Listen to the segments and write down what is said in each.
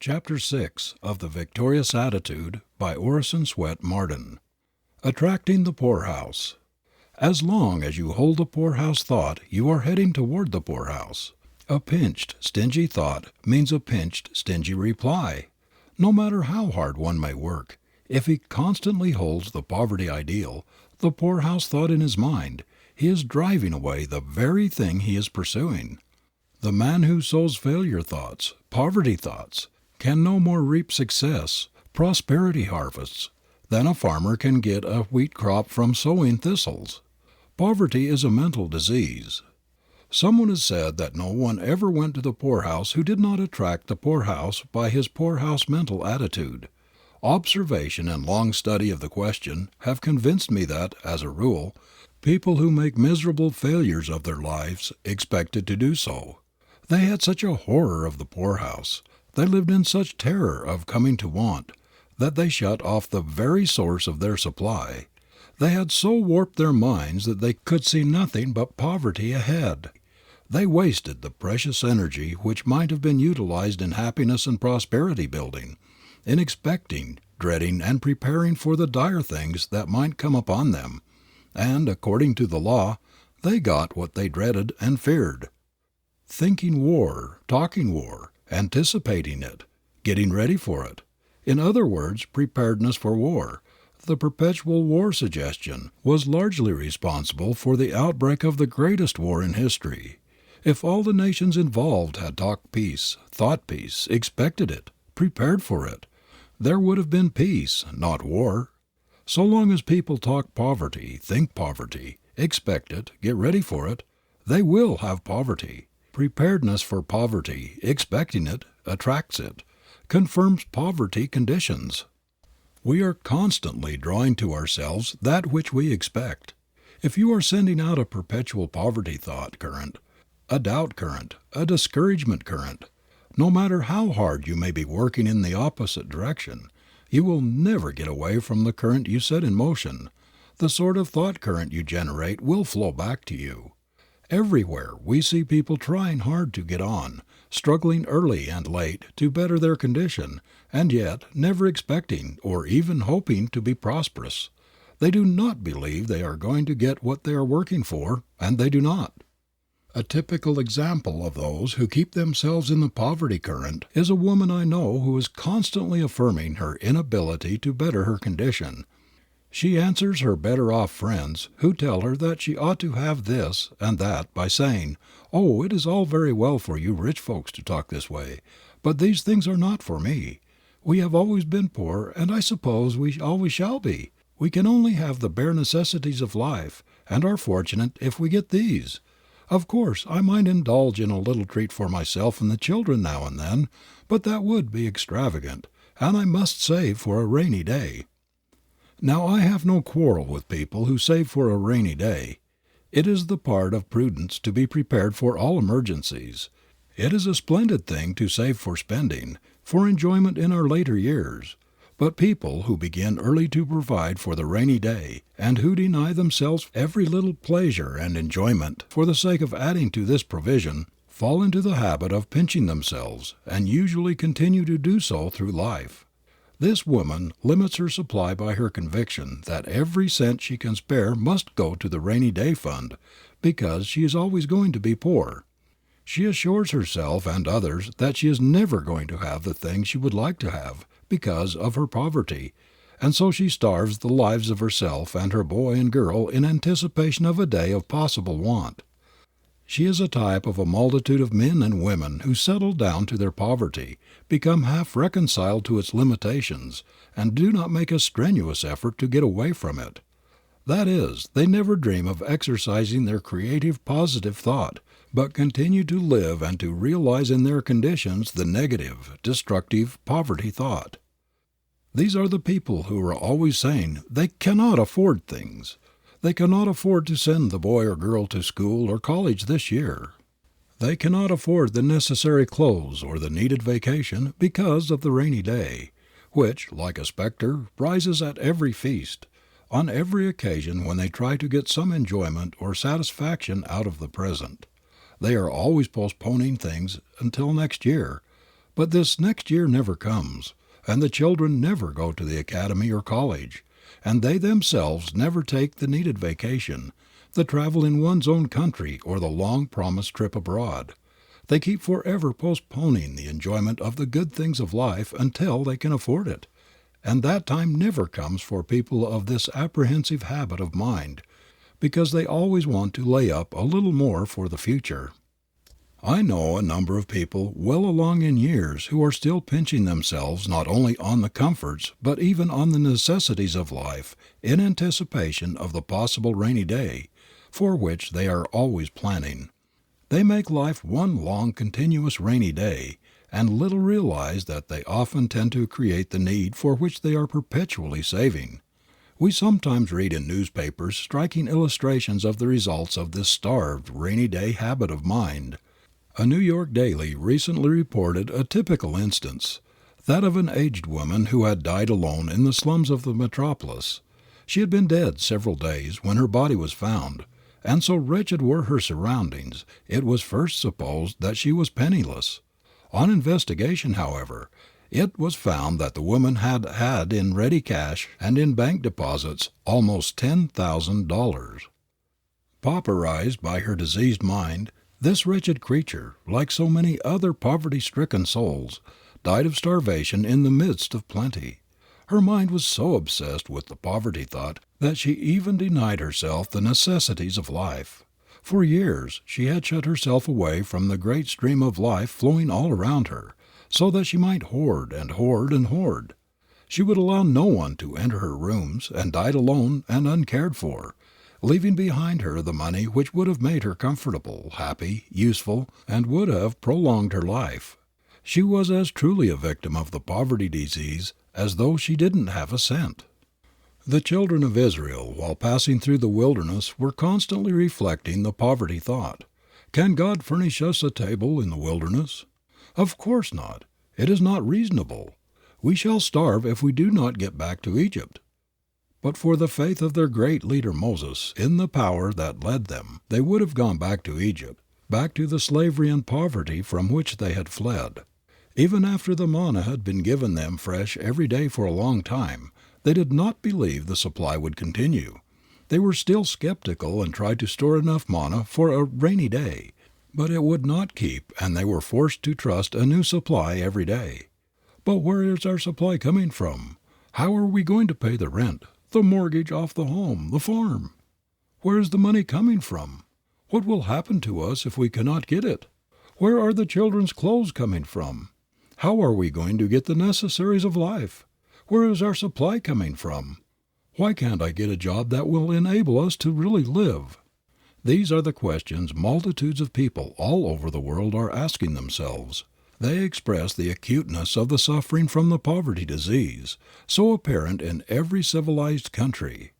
Chapter 6 of The Victorious Attitude by Orison Swett Marden. Attracting the Poorhouse. As long as you hold the poorhouse thought you are heading toward the poorhouse. A pinched, stingy thought means a pinched, stingy reply. No matter how hard one may work, if he constantly holds the poverty ideal, the poorhouse thought in his mind, he is driving away the very thing he is pursuing. The man who sows failure thoughts, poverty thoughts, can no more reap success, prosperity harvests, than a farmer can get a wheat crop from sowing thistles. Poverty is a mental disease. Someone has said that no one ever went to the poorhouse who did not attract the poorhouse by his poorhouse mental attitude. Observation and long study of the question have convinced me that, as a rule, people who make miserable failures of their lives expected to do so. They had such a horror of the poorhouse, they lived in such terror of coming to want, that they shut off the very source of their supply. They had so warped their minds that they could see nothing but poverty ahead. They wasted the precious energy which might have been utilized in happiness and prosperity building, in expecting, dreading, and preparing for the dire things that might come upon them, and, according to the law, they got what they dreaded and feared. Thinking war, talking war, anticipating it, getting ready for it. In other words, preparedness for war. The perpetual war suggestion was largely responsible for the outbreak of the greatest war in history. If all the nations involved had talked peace, thought peace, expected it, prepared for it, there would have been peace, not war. So long as people talk poverty, think poverty, expect it, get ready for it, they will have poverty. Preparedness for poverty, expecting it, attracts it, confirms poverty conditions. We are constantly drawing to ourselves that which we expect. If you are sending out a perpetual poverty thought current, a doubt current, a discouragement current, no matter how hard you may be working in the opposite direction, you will never get away from the current you set in motion. The sort of thought current you generate will flow back to you. Everywhere we see people trying hard to get on, struggling early and late to better their condition, and yet never expecting or even hoping to be prosperous. They do not believe they are going to get what they are working for, and they do not. A typical example of those who keep themselves in the poverty current is a woman I know who is constantly affirming her inability to better her condition. She answers her better-off friends who tell her that she ought to have this and that by saying, "Oh, it is all very well for you rich folks to talk this way, but these things are not for me. We have always been poor, and I suppose we always shall be. We can only have the bare necessities of life, and are fortunate if we get these. Of course, I might indulge in a little treat for myself and the children now and then, but that would be extravagant, and I must save for a rainy day." Now, I have no quarrel with people who save for a rainy day. It is the part of prudence to be prepared for all emergencies. It is a splendid thing to save for spending, for enjoyment in our later years. But people who begin early to provide for the rainy day, and who deny themselves every little pleasure and enjoyment for the sake of adding to this provision, fall into the habit of pinching themselves, and usually continue to do so through life. This woman limits her supply by her conviction that every cent she can spare must go to the rainy day fund, because she is always going to be poor. She assures herself and others that she is never going to have the things she would like to have, because of her poverty, and so she starves the lives of herself and her boy and girl in anticipation of a day of possible want. She is a type of a multitude of men and women who settle down to their poverty, become half reconciled to its limitations, and do not make a strenuous effort to get away from it. That is, they never dream of exercising their creative positive thought, but continue to live and to realize in their conditions the negative, destructive poverty thought. These are the people who are always saying they cannot afford things. They cannot afford to send the boy or girl to school or college this year. They cannot afford the necessary clothes or the needed vacation because of the rainy day, which, like a specter, rises at every feast, on every occasion when they try to get some enjoyment or satisfaction out of the present. They are always postponing things until next year, But this next year never comes, and the children never go to the academy or college, and they themselves never take the needed vacation, the travel in one's own country or the long-promised trip abroad. They keep forever postponing the enjoyment of the good things of life until they can afford it. And that time never comes for people of this apprehensive habit of mind, because they always want to lay up a little more for the future. I know a number of people well along in years who are still pinching themselves not only on the comforts but even on the necessities of life in anticipation of the possible rainy day, for which they are always planning. They make life one long continuous rainy day, and little realize that they often tend to create the need for which they are perpetually saving. We sometimes read in newspapers striking illustrations of the results of this starved, rainy day habit of mind. A New York daily recently reported a typical instance, that of an aged woman who had died alone in the slums of the metropolis. She had been dead several days when her body was found, and so wretched were her surroundings, it was first supposed that she was penniless. On investigation, however, it was found that the woman had in ready cash and in bank deposits almost $10,000. Pauperized by her diseased mind, this wretched creature, like so many other poverty-stricken souls, died of starvation in the midst of plenty. Her mind was so obsessed with the poverty thought that she even denied herself the necessities of life. For years she had shut herself away from the great stream of life flowing all around her, so that she might hoard and hoard and hoard. She would allow no one to enter her rooms, and died alone and uncared for, leaving behind her the money which would have made her comfortable, happy, useful, and would have prolonged her life. She was as truly a victim of the poverty disease as though she didn't have a cent. The children of Israel, while passing through the wilderness, were constantly reflecting the poverty thought. Can God furnish us a table in the wilderness? Of course not. It is not reasonable. We shall starve if we do not get back to Egypt. But for the faith of their great leader Moses in the power that led them, they would have gone back to Egypt, back to the slavery and poverty from which they had fled. Even after the manna had been given them fresh every day for a long time, they did not believe the supply would continue. They were still skeptical and tried to store enough manna for a rainy day, but it would not keep, and they were forced to trust a new supply every day. But where is our supply coming from? How are we going to pay the rent, the mortgage off the home, the farm? Where is the money coming from? What will happen to us if we cannot get it? Where are the children's clothes coming from? How are we going to get the necessaries of life? Where is our supply coming from? Why can't I get a job that will enable us to really live? These are the questions multitudes of people all over the world are asking themselves. They express the acuteness of the suffering from the poverty disease, so apparent in every civilized country.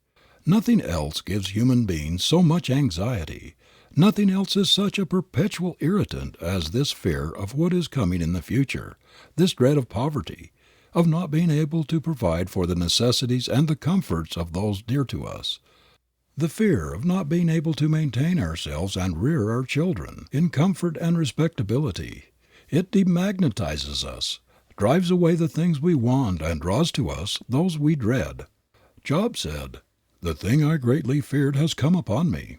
Nothing else gives human beings so much anxiety. Nothing else is such a perpetual irritant as this fear of what is coming in the future, this dread of poverty, of not being able to provide for the necessities and the comforts of those dear to us. The fear of not being able to maintain ourselves and rear our children in comfort and respectability. It demagnetizes us, drives away the things we want and draws to us those we dread. Job said, "The thing I greatly feared has come upon me.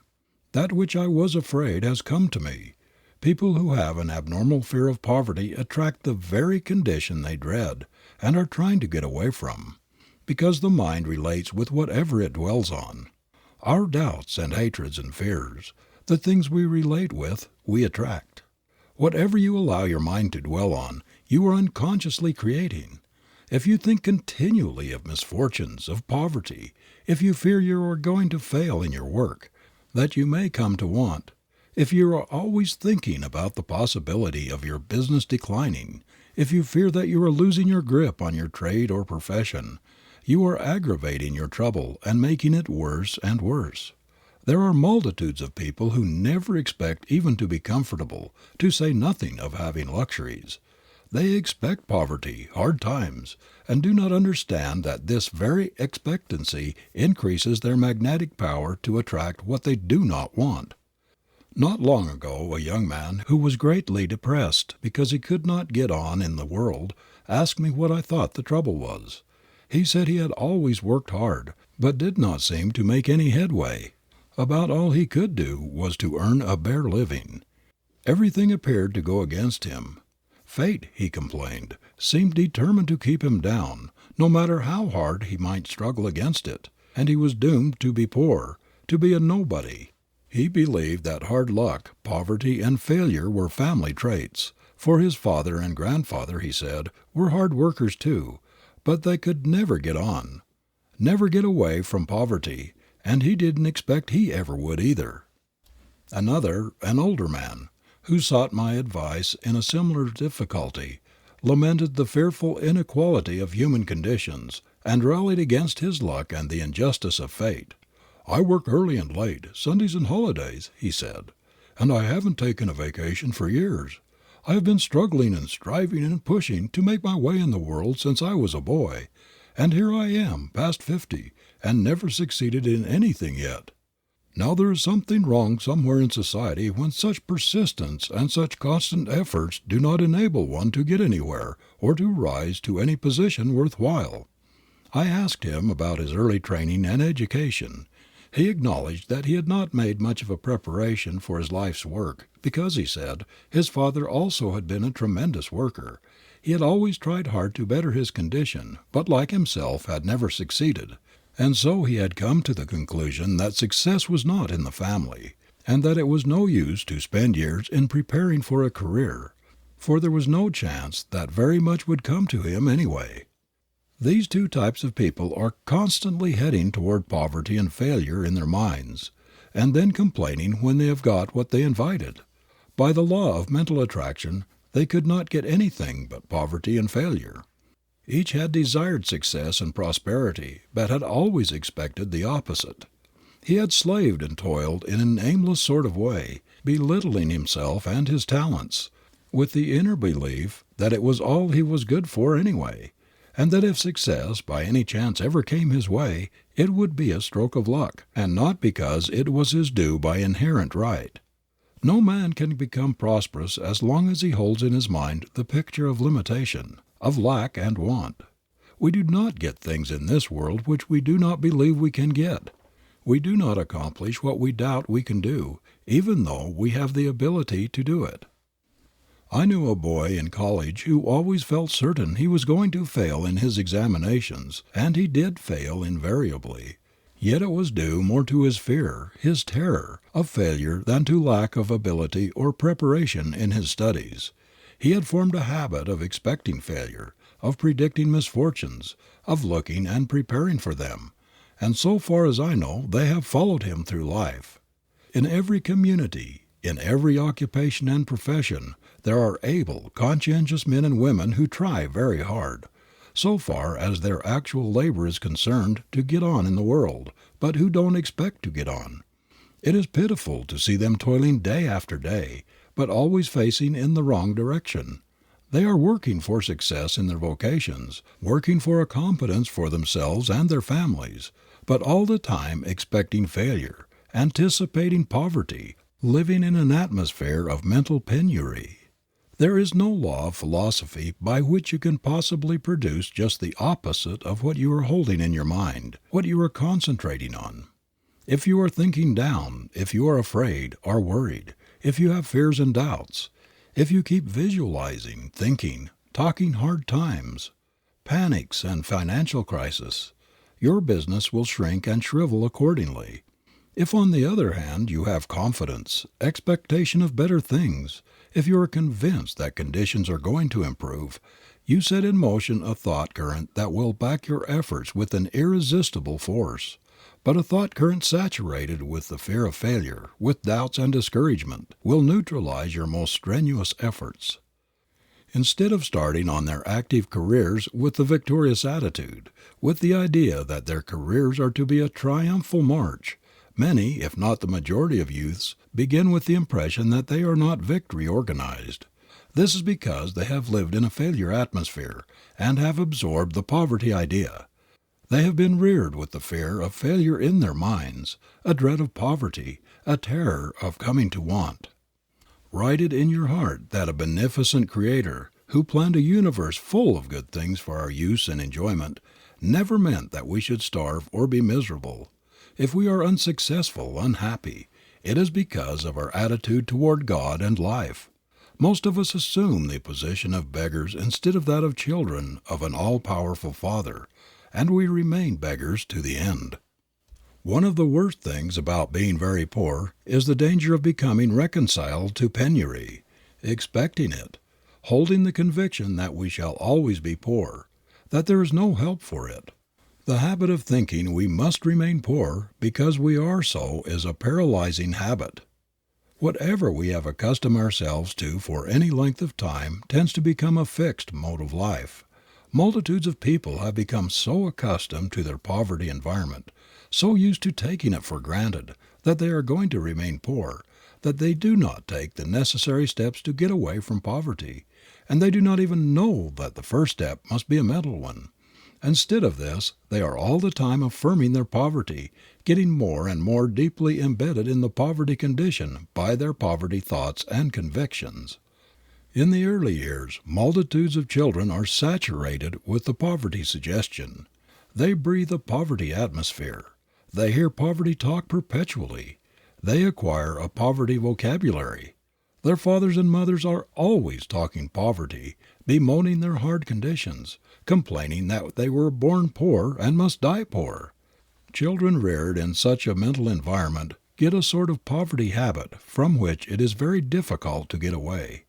That which I was afraid has come to me." People who have an abnormal fear of poverty attract the very condition they dread and are trying to get away from, because the mind relates with whatever it dwells on. Our doubts and hatreds and fears, the things we relate with, we attract. Whatever you allow your mind to dwell on, you are unconsciously creating. If you think continually of misfortunes, of poverty, if you fear you are going to fail in your work, that you may come to want, if you are always thinking about the possibility of your business declining, if you fear that you are losing your grip on your trade or profession, you are aggravating your trouble and making it worse and worse. There are multitudes of people who never expect even to be comfortable, to say nothing of having luxuries. They expect poverty, hard times, and do not understand that this very expectancy increases their magnetic power to attract what they do not want. Not long ago a young man who was greatly depressed because he could not get on in the world asked me what I thought the trouble was. He said he had always worked hard, but did not seem to make any headway. About all he could do was to earn a bare living. Everything appeared to go against him. Fate, he complained, seemed determined to keep him down, no matter how hard he might struggle against it, and he was doomed to be poor, to be a nobody. He believed that hard luck, poverty, and failure were family traits, for his father and grandfather, he said, were hard workers too, but they could never get on, never get away from poverty, and he didn't expect he ever would either. Another, an older man, who sought my advice in a similar difficulty, lamented the fearful inequality of human conditions, and rallied against his luck and the injustice of fate. "I work early and late, Sundays and holidays," he said, "and I haven't taken a vacation for years. I have been struggling and striving and pushing to make my way in the world since I was a boy, and here I am, past 50, and never succeeded in anything yet. Now there is something wrong somewhere in society when such persistence and such constant efforts do not enable one to get anywhere or to rise to any position worth while." I asked him about his early training and education. He acknowledged that he had not made much of a preparation for his life's work because, he said, his father also had been a tremendous worker. He had always tried hard to better his condition, but like himself had never succeeded. And so he had come to the conclusion that success was not in the family, and that it was no use to spend years in preparing for a career, for there was no chance that very much would come to him anyway. These two types of people are constantly heading toward poverty and failure in their minds, and then complaining when they have got what they invited. By the law of mental attraction, they could not get anything but poverty and failure. Each had desired success and prosperity, but had always expected the opposite. He had slaved and toiled in an aimless sort of way, belittling himself and his talents, with the inner belief that it was all he was good for anyway, and that if success by any chance ever came his way, it would be a stroke of luck, and not because it was his due by inherent right. No man can become prosperous as long as he holds in his mind the picture of limitation, of lack and want. We do not get things in this world which we do not believe we can get. We do not accomplish what we doubt we can do, even though we have the ability to do it. I knew a boy in college who always felt certain he was going to fail in his examinations, and he did fail invariably. Yet it was due more to his fear, his terror, of failure than to lack of ability or preparation in his studies. He had formed a habit of expecting failure, of predicting misfortunes, of looking and preparing for them, and so far as I know they have followed him through life. In every community, in every occupation and profession, there are able, conscientious men and women who try very hard, so far as their actual labor is concerned, to get on in the world, but who don't expect to get on. It is pitiful to see them toiling day after day, but always facing in the wrong direction. They are working for success in their vocations, working for a competence for themselves and their families, but all the time expecting failure, anticipating poverty, living in an atmosphere of mental penury. There is no law of philosophy by which you can possibly produce just the opposite of what you are holding in your mind, what you are concentrating on. If you are thinking down, if you are afraid, or worried, if you have fears and doubts, if you keep visualizing, thinking, talking hard times, panics and financial crisis, your business will shrink and shrivel accordingly. If on the other hand you have confidence, expectation of better things, if you are convinced that conditions are going to improve, you set in motion a thought current that will back your efforts with an irresistible force. But a thought current saturated with the fear of failure, with doubts and discouragement, will neutralize your most strenuous efforts. Instead of starting on their active careers with the victorious attitude, with the idea that their careers are to be a triumphal march, many, if not the majority of youths, begin with the impression that they are not victory organized. This is because they have lived in a failure atmosphere and have absorbed the poverty idea. They have been reared with the fear of failure in their minds, a dread of poverty, a terror of coming to want. Write it in your heart that a beneficent Creator, who planned a universe full of good things for our use and enjoyment, never meant that we should starve or be miserable. If we are unsuccessful, unhappy, it is because of our attitude toward God and life. Most of us assume the position of beggars instead of that of children of an all-powerful Father, and we remain beggars to the end. One of the worst things about being very poor is the danger of becoming reconciled to penury, expecting it, holding the conviction that we shall always be poor, that there is no help for it. The habit of thinking we must remain poor because we are so is a paralyzing habit. Whatever we have accustomed ourselves to for any length of time tends to become a fixed mode of life. Multitudes of people have become so accustomed to their poverty environment, so used to taking it for granted that they are going to remain poor, that they do not take the necessary steps to get away from poverty, and they do not even know that the first step must be a mental one. Instead of this, they are all the time affirming their poverty, getting more and more deeply embedded in the poverty condition by their poverty thoughts and convictions. In the early years, multitudes of children are saturated with the poverty suggestion. They breathe a poverty atmosphere. They hear poverty talk perpetually. They acquire a poverty vocabulary. Their fathers and mothers are always talking poverty, bemoaning their hard conditions, complaining that they were born poor and must die poor. Children reared in such a mental environment get a sort of poverty habit from which it is very difficult to get away.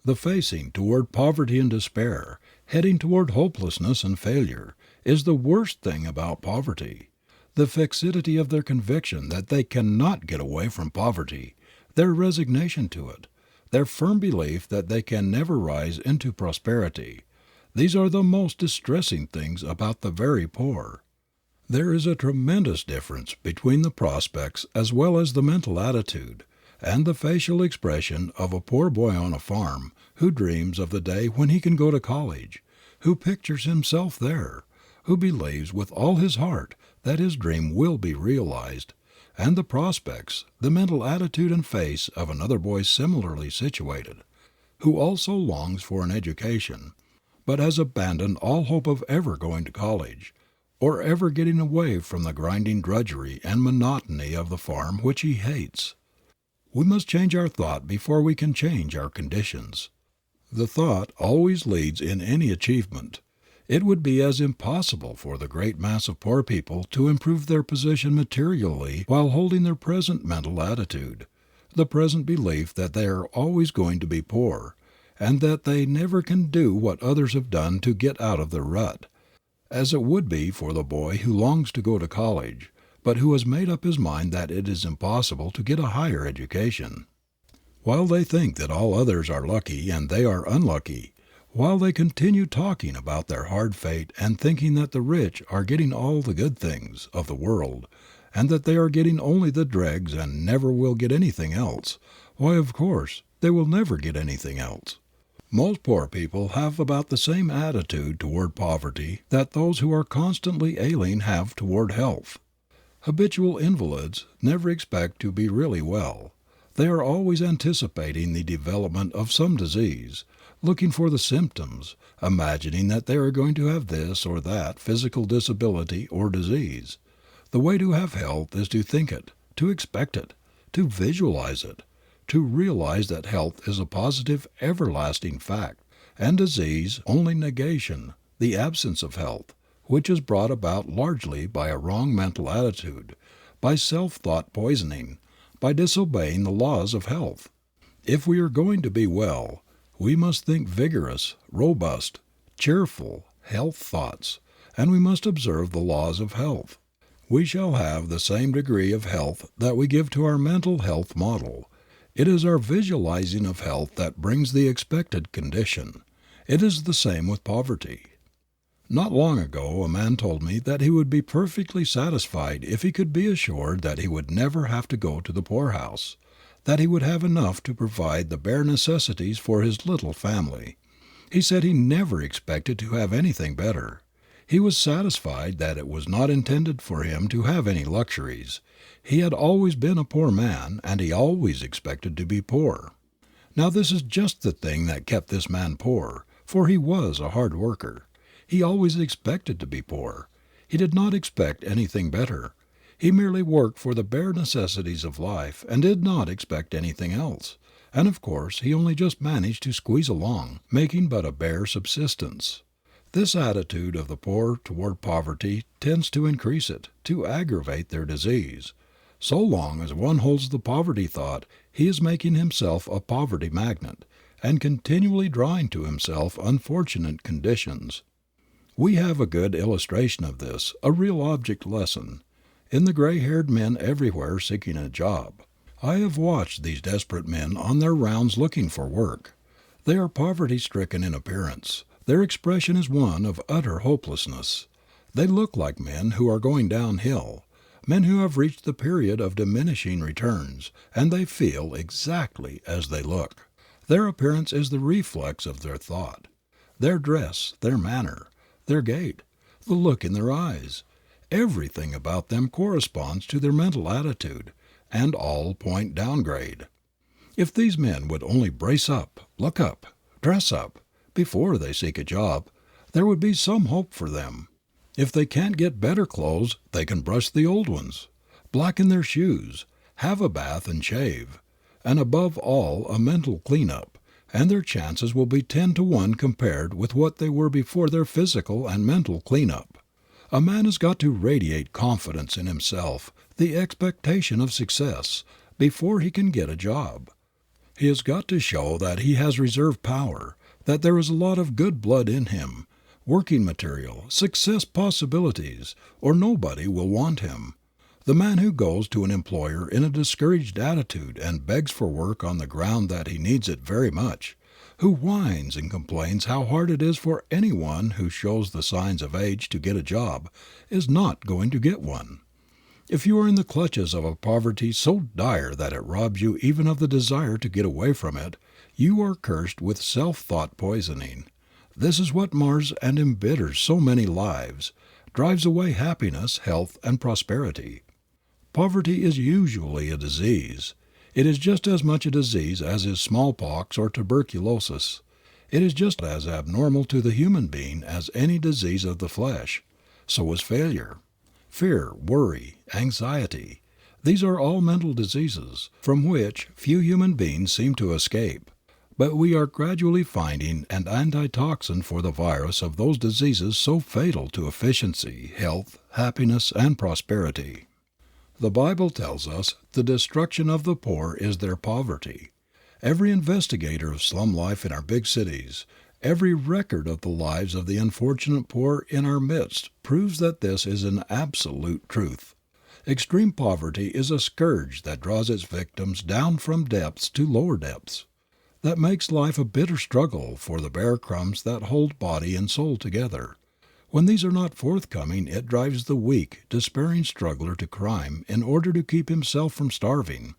The facing toward poverty and despair, heading toward hopelessness and failure, is the worst thing about poverty. The fixity of their conviction that they cannot get away from poverty, their resignation to it, their firm belief that they can never rise into prosperity, these are the most distressing things about the very poor. There is a tremendous difference between the prospects as well as the mental attitude, and the facial expression of a poor boy on a farm who dreams of the day when he can go to college, who pictures himself there, who believes with all his heart that his dream will be realized, and the prospects, the mental attitude and face of another boy similarly situated, who also longs for an education, but has abandoned all hope of ever going to college, or ever getting away from the grinding drudgery and monotony of the farm which he hates. We must change our thought before we can change our conditions. The thought always leads in any achievement. It would be as impossible for the great mass of poor people to improve their position materially while holding their present mental attitude, the present belief that they are always going to be poor, and that they never can do what others have done to get out of their rut, as it would be for the boy who longs to go to college, but who has made up his mind that it is impossible to get a higher education. While they think that all others are lucky and they are unlucky, while they continue talking about their hard fate and thinking that the rich are getting all the good things of the world and that they are getting only the dregs and never will get anything else, why, of course, they will never get anything else. Most poor people have about the same attitude toward poverty that those who are constantly ailing have toward health. Habitual invalids never expect to be really well. They are always anticipating the development of some disease, looking for the symptoms, imagining that they are going to have this or that physical disability or disease. The way to have health is to think it, to expect it, to visualize it, to realize that health is a positive, everlasting fact, and disease only negation, the absence of health, which is brought about largely by a wrong mental attitude, by self-thought poisoning, by disobeying the laws of health. If we are going to be well, we must think vigorous, robust, cheerful, health thoughts, and we must observe the laws of health. We shall have the same degree of health that we give to our mental health model. It is our visualizing of health that brings the expected condition. It is the same with poverty. Not long ago a man told me that he would be perfectly satisfied if he could be assured that he would never have to go to the poorhouse, that he would have enough to provide the bare necessities for his little family. He said he never expected to have anything better. He was satisfied that it was not intended for him to have any luxuries. He had always been a poor man, and he always expected to be poor. Now this is just the thing that kept this man poor, for he was a hard worker. He always expected to be poor. He did not expect anything better. He merely worked for the bare necessities of life and did not expect anything else. And of course he only just managed to squeeze along, making but a bare subsistence. This attitude of the poor toward poverty tends to increase it, to aggravate their disease. So long as one holds the poverty thought, he is making himself a poverty magnet, and continually drawing to himself unfortunate conditions. We have a good illustration of this, a real object lesson, in the gray-haired men everywhere seeking a job. I have watched these desperate men on their rounds looking for work. They are poverty-stricken in appearance. Their expression is one of utter hopelessness. They look like men who are going downhill, men who have reached the period of diminishing returns, and they feel exactly as they look. Their appearance is the reflex of their thought. Their dress, their manner, their gait, the look in their eyes, everything about them corresponds to their mental attitude, and all point downgrade. If these men would only brace up, look up, dress up, before they seek a job, there would be some hope for them. If they can't get better clothes, they can brush the old ones, blacken their shoes, have a bath and shave, and above all a mental clean-up, and their chances will be 10 to 1 compared with what they were before their physical and mental clean-up. A man has got to radiate confidence in himself, the expectation of success, before he can get a job. He has got to show that he has reserve power, that there is a lot of good blood in him, working material, success possibilities, or nobody will want him. The man who goes to an employer in a discouraged attitude and begs for work on the ground that he needs it very much, who whines and complains how hard it is for anyone who shows the signs of age to get a job, is not going to get one. If you are in the clutches of a poverty so dire that it robs you even of the desire to get away from it, you are cursed with self-thought poisoning. This is what mars and embitters so many lives, drives away happiness, health, and prosperity. Poverty is usually a disease. It is just as much a disease as is smallpox or tuberculosis. It is just as abnormal to the human being as any disease of the flesh. So is failure. Fear, worry, anxiety. These are all mental diseases, from which few human beings seem to escape. But we are gradually finding an antitoxin for the virus of those diseases so fatal to efficiency, health, happiness, and prosperity. The Bible tells us the destruction of the poor is their poverty. Every investigator of slum life in our big cities, every record of the lives of the unfortunate poor in our midst proves that this is an absolute truth. Extreme poverty is a scourge that draws its victims down from depths to lower depths, that makes life a bitter struggle for the bare crumbs that hold body and soul together. When these are not forthcoming, it drives the weak, despairing struggler to crime in order to keep himself from starving.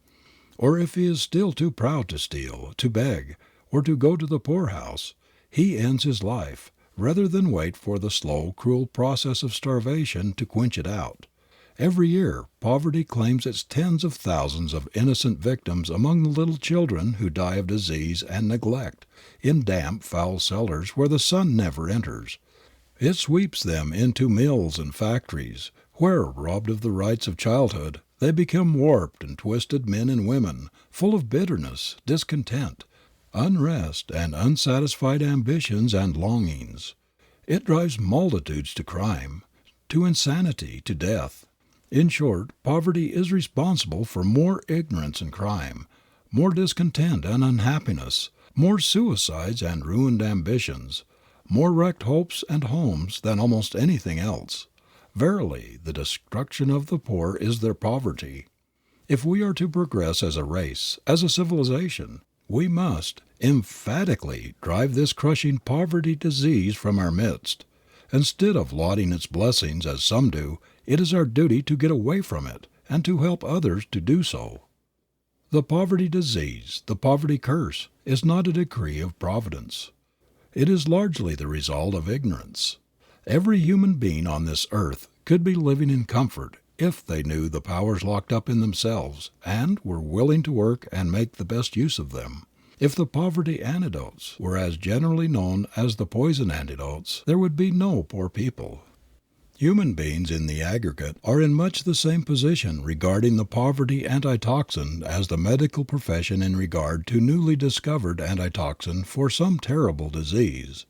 Or if he is still too proud to steal, to beg, or to go to the poorhouse, he ends his life, rather than wait for the slow, cruel process of starvation to quench it out. Every year, poverty claims its tens of thousands of innocent victims among the little children who die of disease and neglect, in damp, foul cellars where the sun never enters. It sweeps them into mills and factories, where, robbed of the rights of childhood, they become warped and twisted men and women, full of bitterness, discontent, unrest, and unsatisfied ambitions and longings. It drives multitudes to crime, to insanity, to death. In short, poverty is responsible for more ignorance and crime, more discontent and unhappiness, more suicides and ruined ambitions, more wrecked hopes and homes than almost anything else. Verily, the destruction of the poor is their poverty. If we are to progress as a race, as a civilization, we must emphatically drive this crushing poverty disease from our midst. Instead of lauding its blessings as some do, it is our duty to get away from it and to help others to do so. The poverty disease, the poverty curse, is not a decree of Providence. It is largely the result of ignorance. Every human being on this earth could be living in comfort if they knew the powers locked up in themselves and were willing to work and make the best use of them. If the poverty antidotes were as generally known as the poison antidotes, there would be no poor people. Human beings in the aggregate are in much the same position regarding the poverty antitoxin as the medical profession in regard to newly discovered antitoxin for some terrible disease.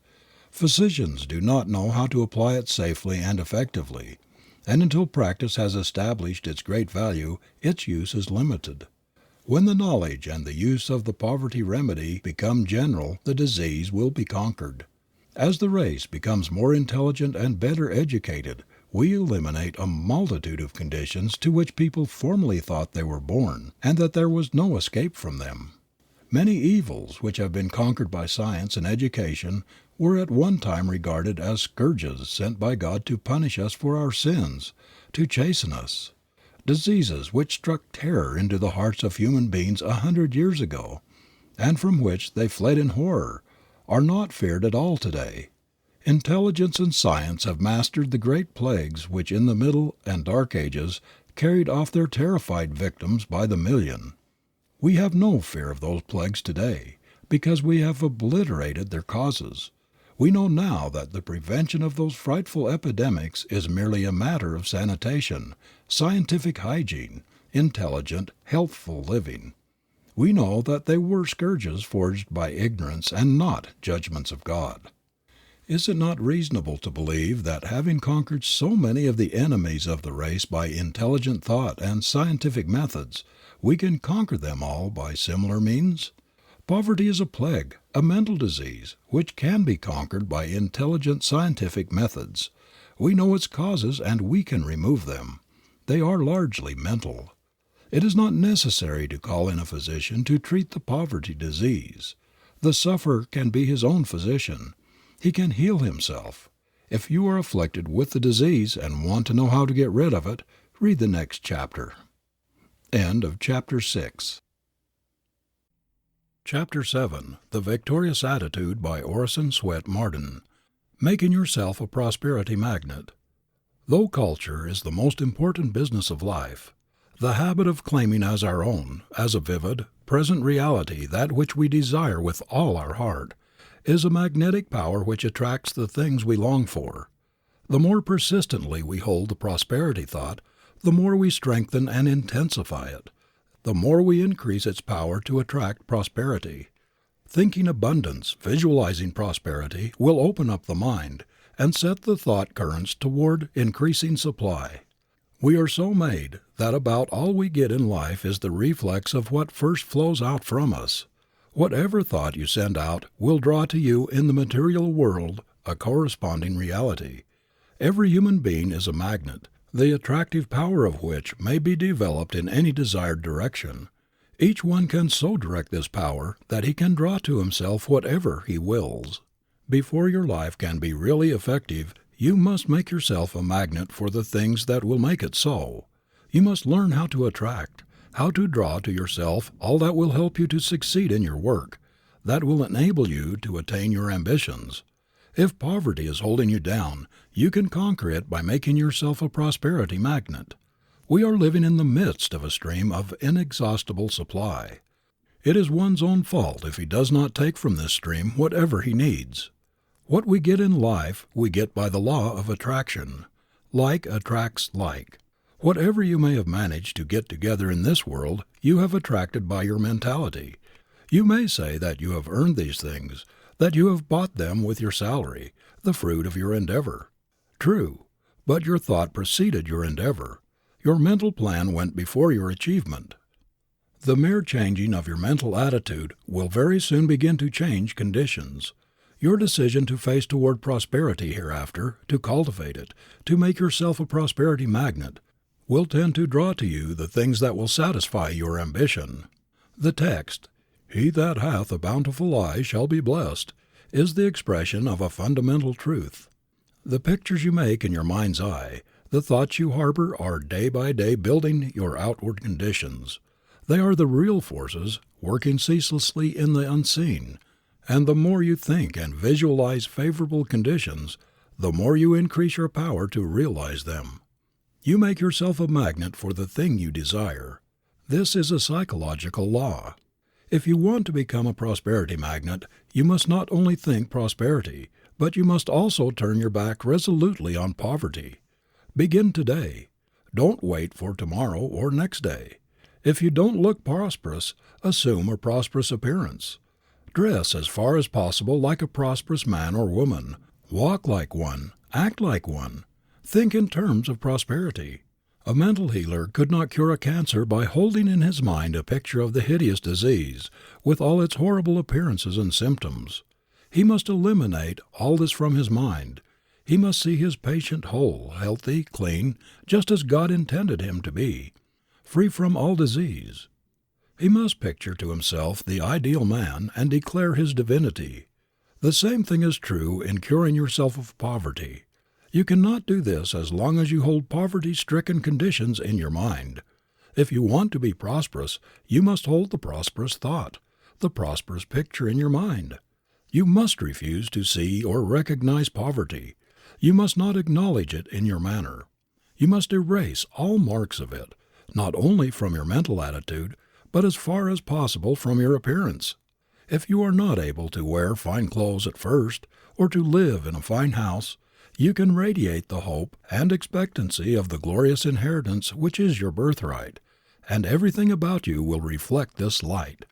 Physicians do not know how to apply it safely and effectively, and until practice has established its great value its use is limited. When the knowledge and the use of the poverty remedy become general the disease will be conquered. As the race becomes more intelligent and better educated, we eliminate a multitude of conditions to which people formerly thought they were born, and that there was no escape from them. Many evils which have been conquered by science and education were at one time regarded as scourges sent by God to punish us for our sins, to chasten us. Diseases which struck terror into the hearts of human beings 100 years ago, and from which they fled in horror, are not feared at all today. Intelligence and science have mastered the great plagues which in the Middle and Dark Ages carried off their terrified victims by the million. We have no fear of those plagues today, because we have obliterated their causes. We know now that the prevention of those frightful epidemics is merely a matter of sanitation, scientific hygiene, intelligent, healthful living. We know that they were scourges forged by ignorance and not judgments of God. Is it not reasonable to believe that having conquered so many of the enemies of the race by intelligent thought and scientific methods, we can conquer them all by similar means? Poverty is a plague, a mental disease, which can be conquered by intelligent scientific methods. We know its causes and we can remove them. They are largely mental. It is not necessary to call in a physician to treat the poverty disease. The sufferer can be his own physician. He can heal himself. If you are afflicted with the disease and want to know how to get rid of it, read the next chapter. End of chapter 6. Chapter 7. The Victorious Attitude by Orison Swett Marden. Making yourself a prosperity magnet. Though culture is the most important business of life, the habit of claiming as our own, as a vivid, present reality that which we desire with all our heart, is a magnetic power which attracts the things we long for. The more persistently we hold the prosperity thought, the more we strengthen and intensify it, the more we increase its power to attract prosperity. Thinking abundance, visualizing prosperity, will open up the mind and set the thought currents toward increasing supply. We are so made that about all we get in life is the reflex of what first flows out from us. Whatever thought you send out will draw to you in the material world a corresponding reality. Every human being is a magnet, the attractive power of which may be developed in any desired direction. Each one can so direct this power that he can draw to himself whatever he wills. Before your life can be really effective, you must make yourself a magnet for the things that will make it so. You must learn how to attract, how to draw to yourself all that will help you to succeed in your work, that will enable you to attain your ambitions. If poverty is holding you down, you can conquer it by making yourself a prosperity magnet. We are living in the midst of a stream of inexhaustible supply. It is one's own fault if he does not take from this stream whatever he needs. What we get in life we get by the law of attraction. Like attracts like. Whatever you may have managed to get together in this world, you have attracted by your mentality. You may say that you have earned these things, that you have bought them with your salary, the fruit of your endeavor. True, but your thought preceded your endeavor. Your mental plan went before your achievement. The mere changing of your mental attitude will very soon begin to change conditions. Your decision to face toward prosperity hereafter, to cultivate it, to make yourself a prosperity magnet, will tend to draw to you the things that will satisfy your ambition. The text, "He that hath a bountiful eye shall be blessed," is the expression of a fundamental truth. The pictures you make in your mind's eye, the thoughts you harbor are day by day building your outward conditions. They are the real forces working ceaselessly in the unseen, and the more you think and visualize favorable conditions, the more you increase your power to realize them. You make yourself a magnet for the thing you desire. This is a psychological law. If you want to become a prosperity magnet, you must not only think prosperity, but you must also turn your back resolutely on poverty. Begin today. Don't wait for tomorrow or next day. If you don't look prosperous, assume a prosperous appearance. Dress as far as possible like a prosperous man or woman. Walk like one. Act like one. Think in terms of prosperity. A mental healer could not cure a cancer by holding in his mind a picture of the hideous disease, with all its horrible appearances and symptoms. He must eliminate all this from his mind. He must see his patient whole, healthy, clean, just as God intended him to be, free from all disease. He must picture to himself the ideal man and declare his divinity. The same thing is true in curing yourself of poverty. You cannot do this as long as you hold poverty-stricken conditions in your mind. If you want to be prosperous, you must hold the prosperous thought, the prosperous picture in your mind. You must refuse to see or recognize poverty. You must not acknowledge it in your manner. You must erase all marks of it, not only from your mental attitude, but as far as possible from your appearance. If you are not able to wear fine clothes at first, or to live in a fine house, you can radiate the hope and expectancy of the glorious inheritance which is your birthright, and everything about you will reflect this light.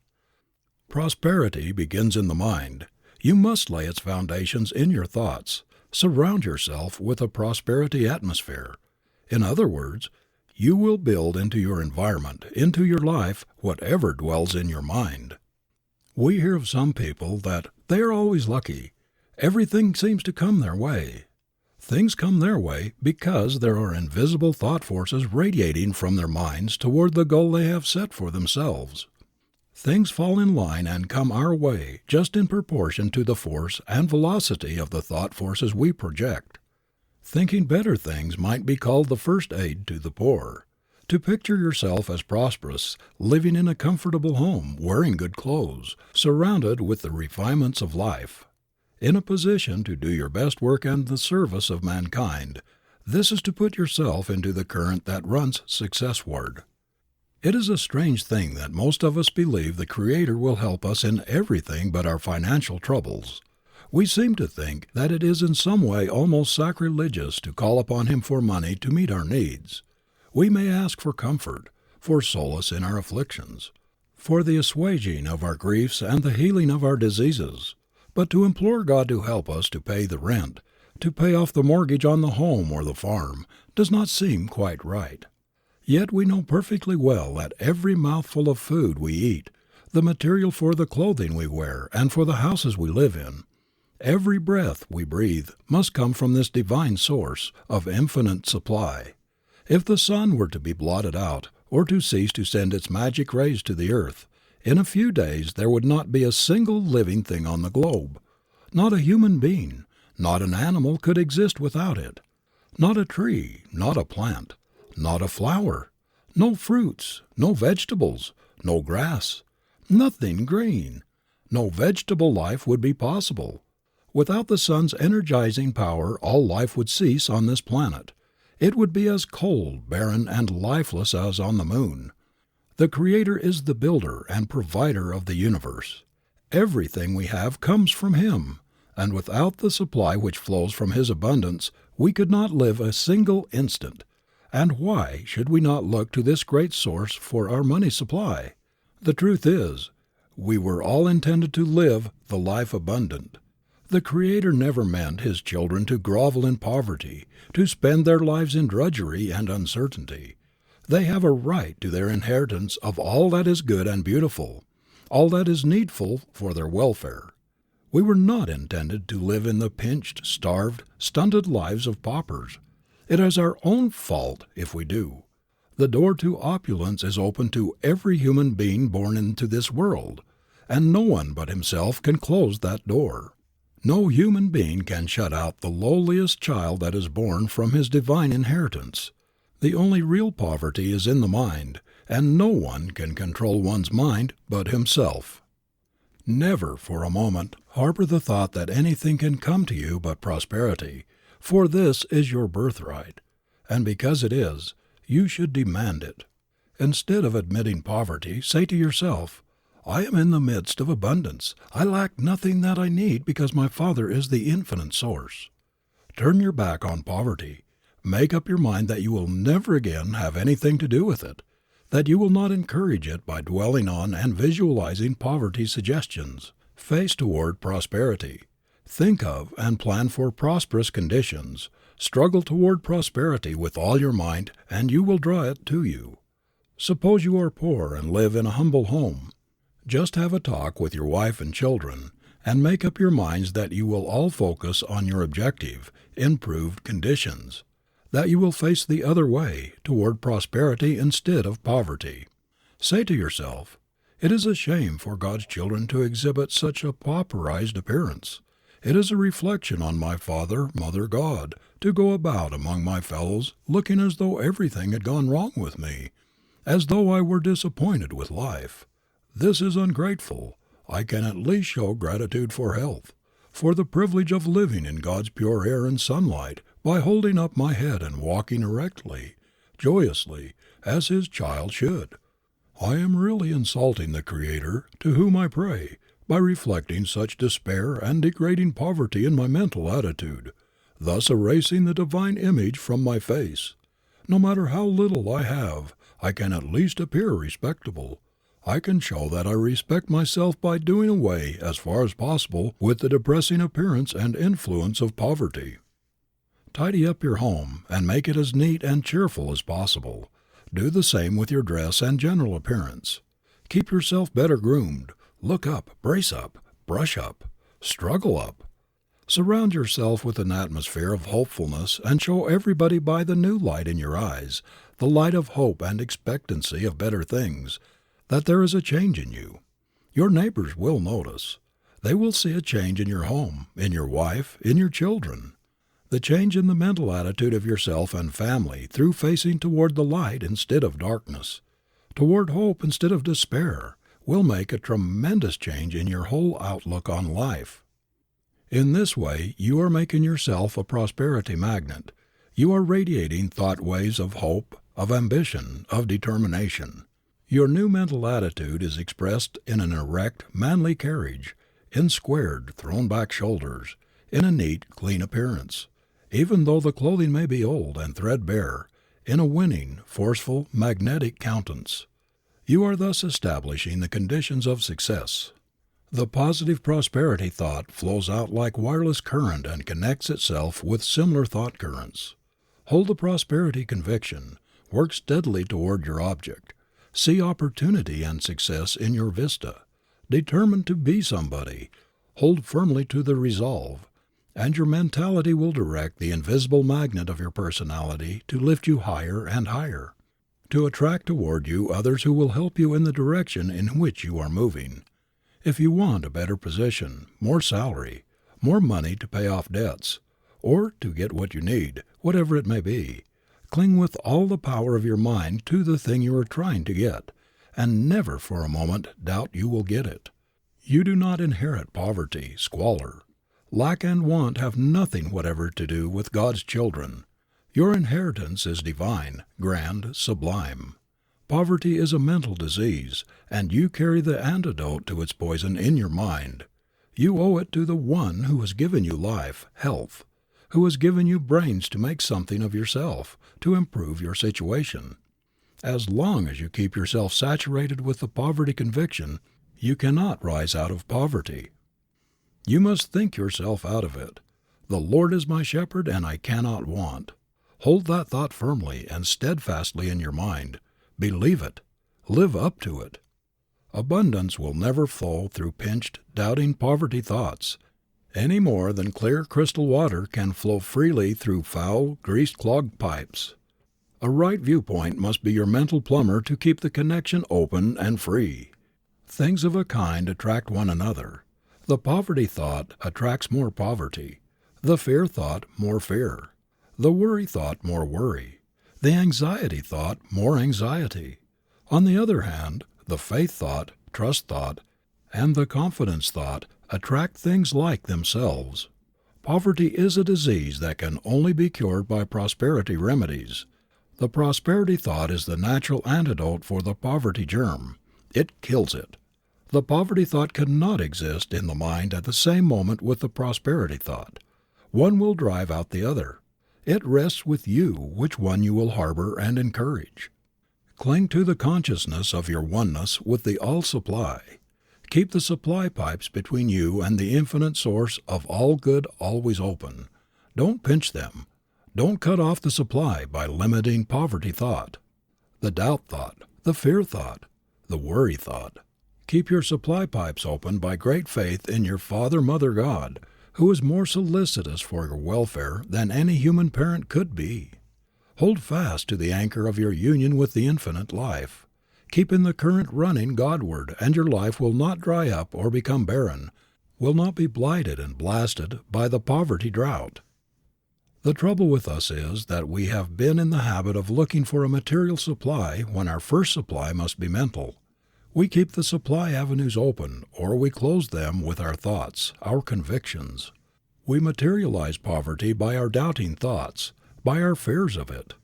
Prosperity begins in the mind. You must lay its foundations in your thoughts. Surround yourself with a prosperity atmosphere. In other words, you will build into your environment, into your life, whatever dwells in your mind. We hear of some people that they are always lucky. Everything seems to come their way. Things come their way because there are invisible thought forces radiating from their minds toward the goal they have set for themselves. Things fall in line and come our way just in proportion to the force and velocity of the thought forces we project. Thinking better things might be called the first aid to the poor. To picture yourself as prosperous, living in a comfortable home, wearing good clothes, surrounded with the refinements of life, in a position to do your best work and the service of mankind, this is to put yourself into the current that runs successward. It is a strange thing that most of us believe the Creator will help us in everything but our financial troubles. We seem to think that it is in some way almost sacrilegious to call upon Him for money to meet our needs. We may ask for comfort, for solace in our afflictions, for the assuaging of our griefs and the healing of our diseases. But to implore God to help us to pay the rent, to pay off the mortgage on the home or the farm, does not seem quite right. Yet we know perfectly well that every mouthful of food we eat, the material for the clothing we wear and for the houses we live in, every breath we breathe must come from this divine source of infinite supply. If the sun were to be blotted out, or to cease to send its magic rays to the earth, in a few days there would not be a single living thing on the globe. Not a human being, not an animal could exist without it. Not a tree, not a plant, not a flower, no fruits, no vegetables, no grass, nothing green. No vegetable life would be possible. Without the sun's energizing power all life would cease on this planet. It would be as cold, barren, and lifeless as on the moon. The Creator is the builder and provider of the universe. Everything we have comes from Him, and without the supply which flows from His abundance, we could not live a single instant. And why should we not look to this great source for our money supply? The truth is, we were all intended to live the life abundant. The Creator never meant His children to grovel in poverty, to spend their lives in drudgery and uncertainty. They have a right to their inheritance of all that is good and beautiful, all that is needful for their welfare. We were not intended to live in the pinched, starved, stunted lives of paupers. It is our own fault if we do. The door to opulence is open to every human being born into this world, and no one but himself can close that door. No human being can shut out the lowliest child that is born from his divine inheritance. The only real poverty is in the mind, and no one can control one's mind but himself. Never for a moment harbor the thought that anything can come to you but prosperity, For this is your birthright, and because it is, you should demand it. Instead of admitting poverty, say to yourself, I am in the midst of abundance. I lack nothing that I need because my Father is the infinite source. Turn your back on poverty. Make up your mind that you will never again have anything to do with it, that you will not encourage it by dwelling on and visualizing poverty suggestions. Face toward prosperity. Think of and plan for prosperous conditions. Struggle toward prosperity with all your might, and you will draw it to you. Suppose you are poor and live in a humble home. Just have a talk with your wife and children, and make up your minds that you will all focus on your objective, improved conditions, that you will face the other way, toward prosperity instead of poverty. Say to yourself, it is a shame for God's children to exhibit such a pauperized appearance. It is a reflection on my Father, Mother God, to go about among my fellows looking as though everything had gone wrong with me, as though I were disappointed with life. This is ungrateful. I can at least show gratitude for health, for the privilege of living in God's pure air and sunlight by holding up my head and walking erectly, joyously, as His child should. I am really insulting the Creator to whom I pray by reflecting such despair and degrading poverty in my mental attitude, thus erasing the divine image from my face. No matter how little I have, I can at least appear respectable. I can show that I respect myself by doing away, as far as possible, with the depressing appearance and influence of poverty. Tidy up your home and make it as neat and cheerful as possible. Do the same with your dress and general appearance. Keep yourself better groomed. Look up, brace up, brush up, struggle up. Surround yourself with an atmosphere of hopefulness and show everybody by the new light in your eyes, the light of hope and expectancy of better things, that there is a change in you. Your neighbors will notice. They will see a change in your home, in your wife, in your children. The change in the mental attitude of yourself and family through facing toward the light instead of darkness, toward hope instead of despair, will make a tremendous change in your whole outlook on life. In this way, you are making yourself a prosperity magnet. You are radiating thought waves of hope, of ambition, of determination. Your new mental attitude is expressed in an erect, manly carriage, in squared, thrown-back shoulders, in a neat, clean appearance, even though the clothing may be old and threadbare, in a winning, forceful, magnetic countenance. You are thus establishing the conditions of success. The positive prosperity thought flows out like wireless current and connects itself with similar thought currents. Hold the prosperity conviction. Work steadily toward your object. See opportunity and success in your vista. Determine to be somebody. Hold firmly to the resolve, and your mentality will direct the invisible magnet of your personality to lift you higher and higher, to attract toward you others who will help you in the direction in which you are moving. If you want a better position, more salary, more money to pay off debts, or to get what you need, whatever it may be, cling with all the power of your mind to the thing you are trying to get, and never for a moment doubt you will get it. You do not inherit poverty, squalor. Lack and want have nothing whatever to do with God's children. Your inheritance is divine, grand, sublime. Poverty is a mental disease, and you carry the antidote to its poison in your mind. You owe it to the One who has given you life, health, who has given you brains to make something of yourself, to improve your situation. As long as you keep yourself saturated with the poverty conviction, you cannot rise out of poverty. You must think yourself out of it. The Lord is my shepherd, and I cannot want. Hold that thought firmly and steadfastly in your mind. Believe it. Live up to it. Abundance will never flow through pinched, doubting poverty thoughts, any more than clear crystal water can flow freely through foul, grease-clogged pipes. A right viewpoint must be your mental plumber to keep the connection open and free. Things of a kind attract one another. The poverty thought attracts more poverty. The fear thought more fear. The worry thought more worry. The anxiety thought more anxiety. On the other hand, the faith thought, trust thought, and the confidence thought attract things like themselves. Poverty is a disease that can only be cured by prosperity remedies. The prosperity thought is the natural antidote for the poverty germ. It kills it. The poverty thought cannot exist in the mind at the same moment with the prosperity thought. One will drive out the other. It rests with you which one you will harbor and encourage. Cling to the consciousness of your oneness with the all-supply. Keep the supply pipes between you and the infinite source of all good always open. Don't pinch them. Don't cut off the supply by limiting poverty thought, the doubt thought, the fear thought, the worry thought. Keep your supply pipes open by great faith in your Father, Mother, God, who is more solicitous for your welfare than any human parent could be. Hold fast to the anchor of your union with the infinite life. Keep in the current running Godward, and your life will not dry up or become barren, will not be blighted and blasted by the poverty drought. The trouble with us is that we have been in the habit of looking for a material supply when our first supply must be mental. We keep the supply avenues open, or we close them with our thoughts, our convictions. We materialize poverty by our doubting thoughts, by our fears of it.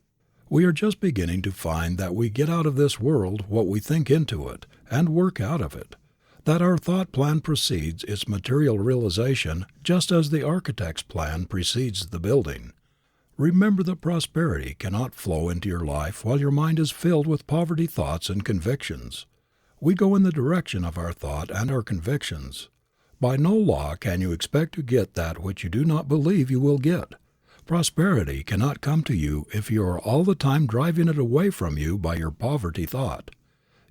We are just beginning to find that we get out of this world what we think into it, and work out of it, that our thought plan precedes its material realization just as the architect's plan precedes the building. Remember that prosperity cannot flow into your life while your mind is filled with poverty thoughts and convictions. We go in the direction of our thought and our convictions. By no law can you expect to get that which you do not believe you will get. Prosperity cannot come to you if you are all the time driving it away from you by your poverty thought.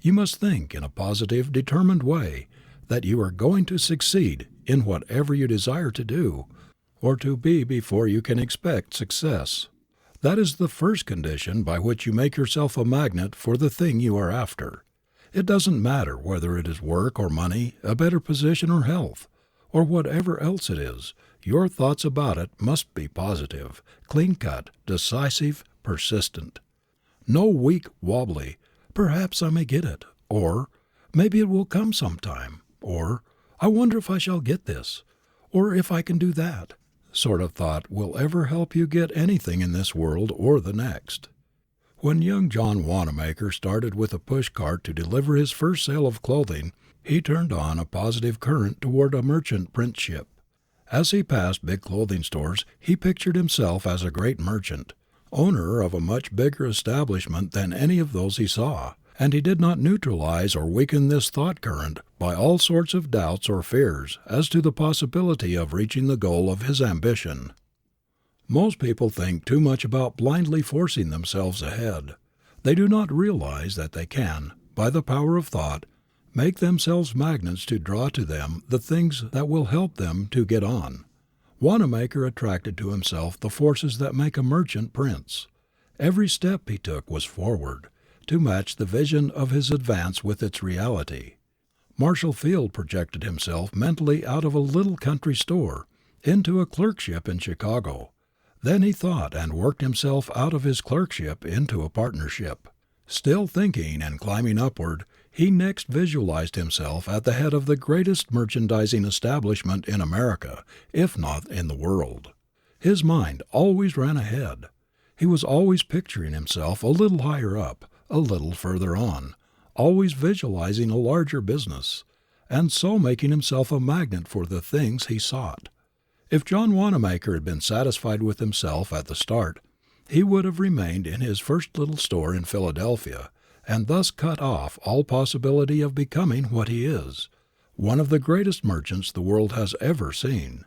You must think in a positive, determined way that you are going to succeed in whatever you desire to do or to be before you can expect success. That is the first condition by which you make yourself a magnet for the thing you are after. It doesn't matter whether it is work or money, a better position or health, or whatever else it is, your thoughts about it must be positive, clean-cut, decisive, persistent. No weak, wobbly, "Perhaps I may get it," or "Maybe it will come sometime," or "I wonder if I shall get this," or "if I can do that" sort of thought will ever help you get anything in this world or the next. When young John Wanamaker started with a push cart to deliver his first sale of clothing, he turned on a positive current toward a merchant printship. As he passed big clothing stores, he pictured himself as a great merchant, owner of a much bigger establishment than any of those he saw, and he did not neutralize or weaken this thought current by all sorts of doubts or fears as to the possibility of reaching the goal of his ambition. Most people think too much about blindly forcing themselves ahead. They do not realize that they can, by the power of thought, make themselves magnets to draw to them the things that will help them to get on. Wanamaker attracted to himself the forces that make a merchant prince. Every step he took was forward, to match the vision of his advance with its reality. Marshall Field projected himself mentally out of a little country store into a clerkship in Chicago. Then he thought and worked himself out of his clerkship into a partnership. Still thinking and climbing upward, he next visualized himself at the head of the greatest merchandising establishment in America, if not in the world. His mind always ran ahead. He was always picturing himself a little higher up, a little further on, always visualizing a larger business, and so making himself a magnet for the things he sought. If John Wanamaker had been satisfied with himself at the start, he would have remained in his first little store in Philadelphia, and thus cut off all possibility of becoming what he is, one of the greatest merchants the world has ever seen.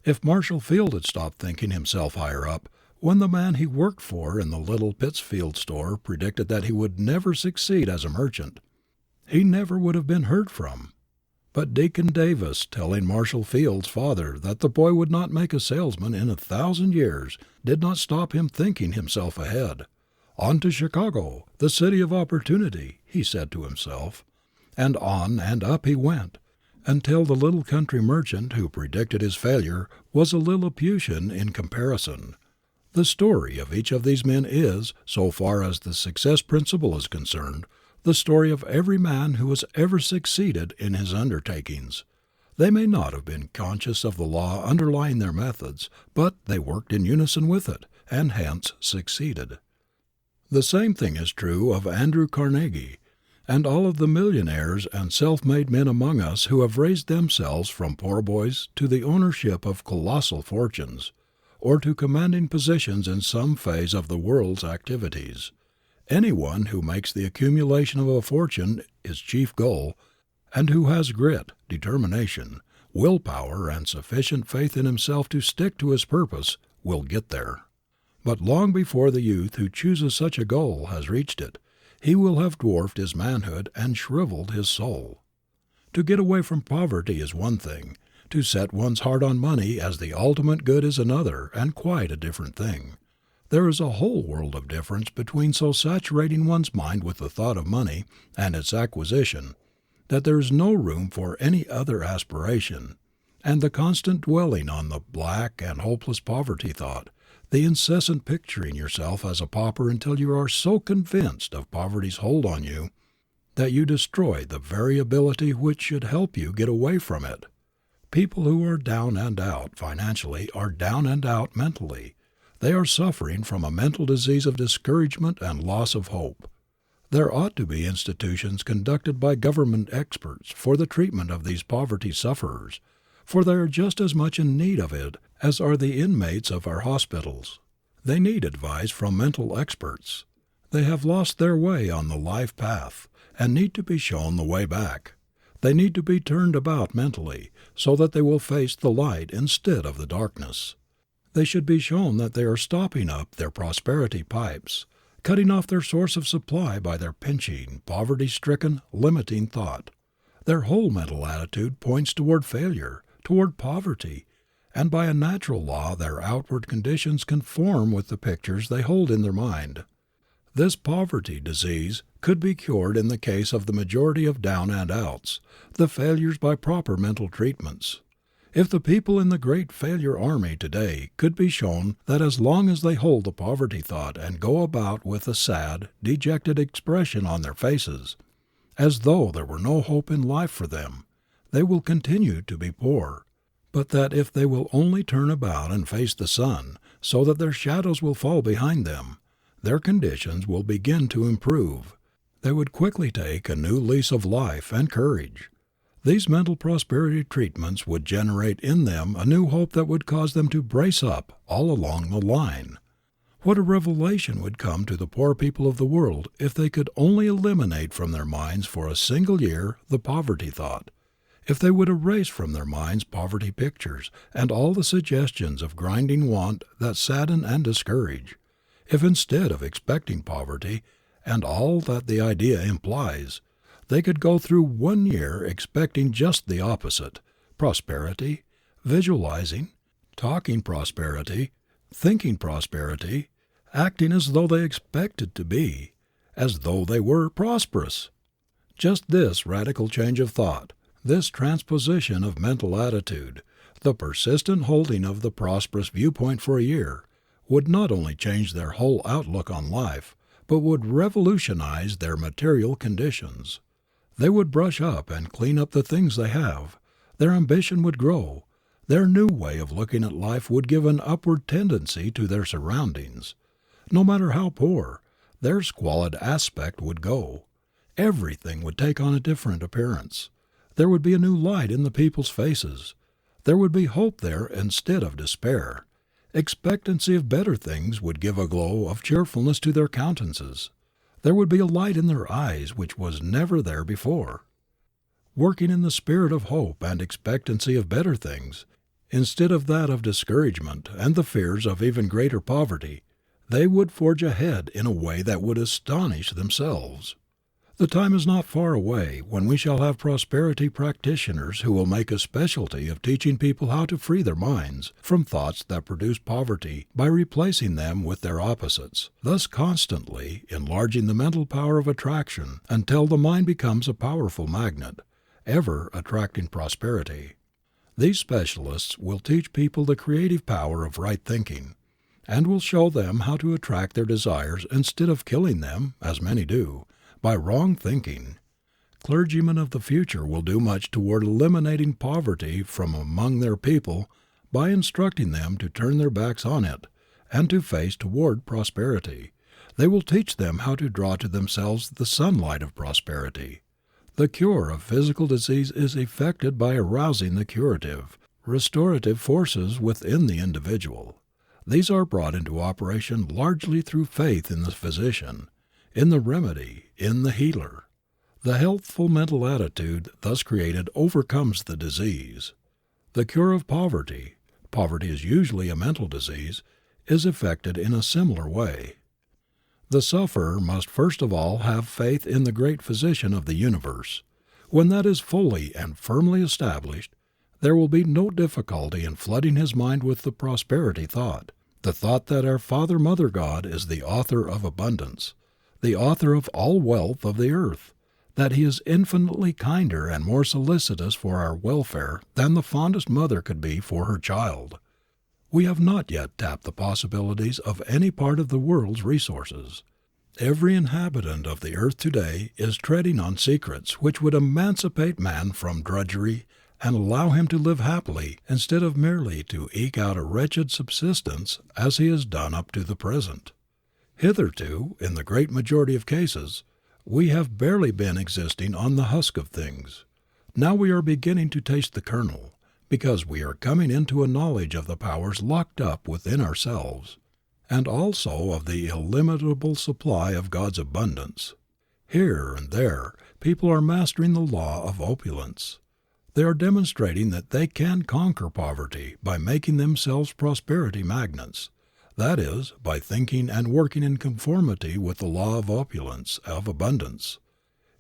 If Marshall Field had stopped thinking himself higher up, when the man he worked for in the little Pittsfield store predicted that he would never succeed as a merchant, he never would have been heard from. But Deacon Davis telling Marshall Field's father that the boy would not make a salesman in 1,000 years did not stop him thinking himself ahead. "On to Chicago, the city of opportunity," he said to himself, and on and up he went, until the little country merchant who predicted his failure was a Lilliputian in comparison. The story of each of these men is, so far as the success principle is concerned, the story of every man who has ever succeeded in his undertakings. They may not have been conscious of the law underlying their methods, but they worked in unison with it, and hence succeeded. The same thing is true of Andrew Carnegie, and all of the millionaires and self-made men among us who have raised themselves from poor boys to the ownership of colossal fortunes, or to commanding positions in some phase of the world's activities. Anyone who makes the accumulation of a fortune his chief goal, and who has grit, determination, willpower, and sufficient faith in himself to stick to his purpose, will get there. But long before the youth who chooses such a goal has reached it, he will have dwarfed his manhood and shriveled his soul. To get away from poverty is one thing. To set one's heart on money as the ultimate good is another, and quite a different thing. There is a whole world of difference between so saturating one's mind with the thought of money and its acquisition that there is no room for any other aspiration, and the constant dwelling on the black and hopeless poverty thought, the incessant picturing yourself as a pauper until you are so convinced of poverty's hold on you that you destroy the very ability which should help you get away from it. People who are down and out financially are down and out mentally. They are suffering from a mental disease of discouragement and loss of hope. There ought to be institutions conducted by government experts for the treatment of these poverty sufferers, for they are just as much in need of it as are the inmates of our hospitals. They need advice from mental experts. They have lost their way on the life path and need to be shown the way back. They need to be turned about mentally so that they will face the light instead of the darkness. They should be shown that they are stopping up their prosperity pipes, cutting off their source of supply by their pinching, poverty-stricken, limiting thought. Their whole mental attitude points toward failure, toward poverty, and by a natural law their outward conditions conform with the pictures they hold in their mind. This poverty disease could be cured in the case of the majority of down and outs, the failures by proper mental treatments. If the people in the great failure army today could be shown that as long as they hold the poverty thought and go about with a sad, dejected expression on their faces, as though there were no hope in life for them, they will continue to be poor, but that if they will only turn about and face the sun, so that their shadows will fall behind them, their conditions will begin to improve. They would quickly take a new lease of life and courage. These mental prosperity treatments would generate in them a new hope that would cause them to brace up all along the line. What a revelation would come to the poor people of the world if they could only eliminate from their minds for a single year the poverty thought. If they would erase from their minds poverty pictures and all the suggestions of grinding want that sadden and discourage. If instead of expecting poverty and all that the idea implies, they could go through 1 year expecting just the opposite, prosperity, visualizing, talking prosperity, thinking prosperity, acting as though they expected to be, as though they were prosperous. Just this radical change of thought, this transposition of mental attitude, the persistent holding of the prosperous viewpoint for a year, would not only change their whole outlook on life, but would revolutionize their material conditions. They would brush up and clean up the things they have. Their ambition would grow. Their new way of looking at life would give an upward tendency to their surroundings. No matter how poor, their squalid aspect would go. Everything would take on a different appearance. There would be a new light in the people's faces. There would be hope there instead of despair. Expectancy of better things would give a glow of cheerfulness to their countenances. There would be a light in their eyes which was never there before. Working in the spirit of hope and expectancy of better things, instead of that of discouragement and the fears of even greater poverty, they would forge ahead in a way that would astonish themselves. The time is not far away when we shall have prosperity practitioners who will make a specialty of teaching people how to free their minds from thoughts that produce poverty by replacing them with their opposites, thus constantly enlarging the mental power of attraction until the mind becomes a powerful magnet, ever attracting prosperity. These specialists will teach people the creative power of right thinking, and will show them how to attract their desires instead of killing them, as many do, by wrong thinking. Clergymen of the future will do much toward eliminating poverty from among their people by instructing them to turn their backs on it and to face toward prosperity. They will teach them how to draw to themselves the sunlight of prosperity. The cure of physical disease is effected by arousing the curative, restorative forces within the individual. These are brought into operation largely through faith in the physician, in the remedy, in the healer. The healthful mental attitude thus created overcomes the disease. The cure of poverty is usually a mental disease, is effected in a similar way. The sufferer must first of all have faith in the great physician of the universe. When that is fully and firmly established, there will be no difficulty in flooding his mind with the prosperity thought, the thought that our Father Mother God is the author of abundance, the author of all wealth of the earth, that He is infinitely kinder and more solicitous for our welfare than the fondest mother could be for her child. We have not yet tapped the possibilities of any part of the world's resources. Every inhabitant of the earth today is treading on secrets which would emancipate man from drudgery and allow him to live happily instead of merely to eke out a wretched subsistence as he has done up to the present. Hitherto, in the great majority of cases, we have barely been existing on the husk of things. Now we are beginning to taste the kernel, because we are coming into a knowledge of the powers locked up within ourselves, and also of the illimitable supply of God's abundance. Here and there, people are mastering the law of opulence. They are demonstrating that they can conquer poverty by making themselves prosperity magnets. That is, by thinking and working in conformity with the law of opulence, of abundance.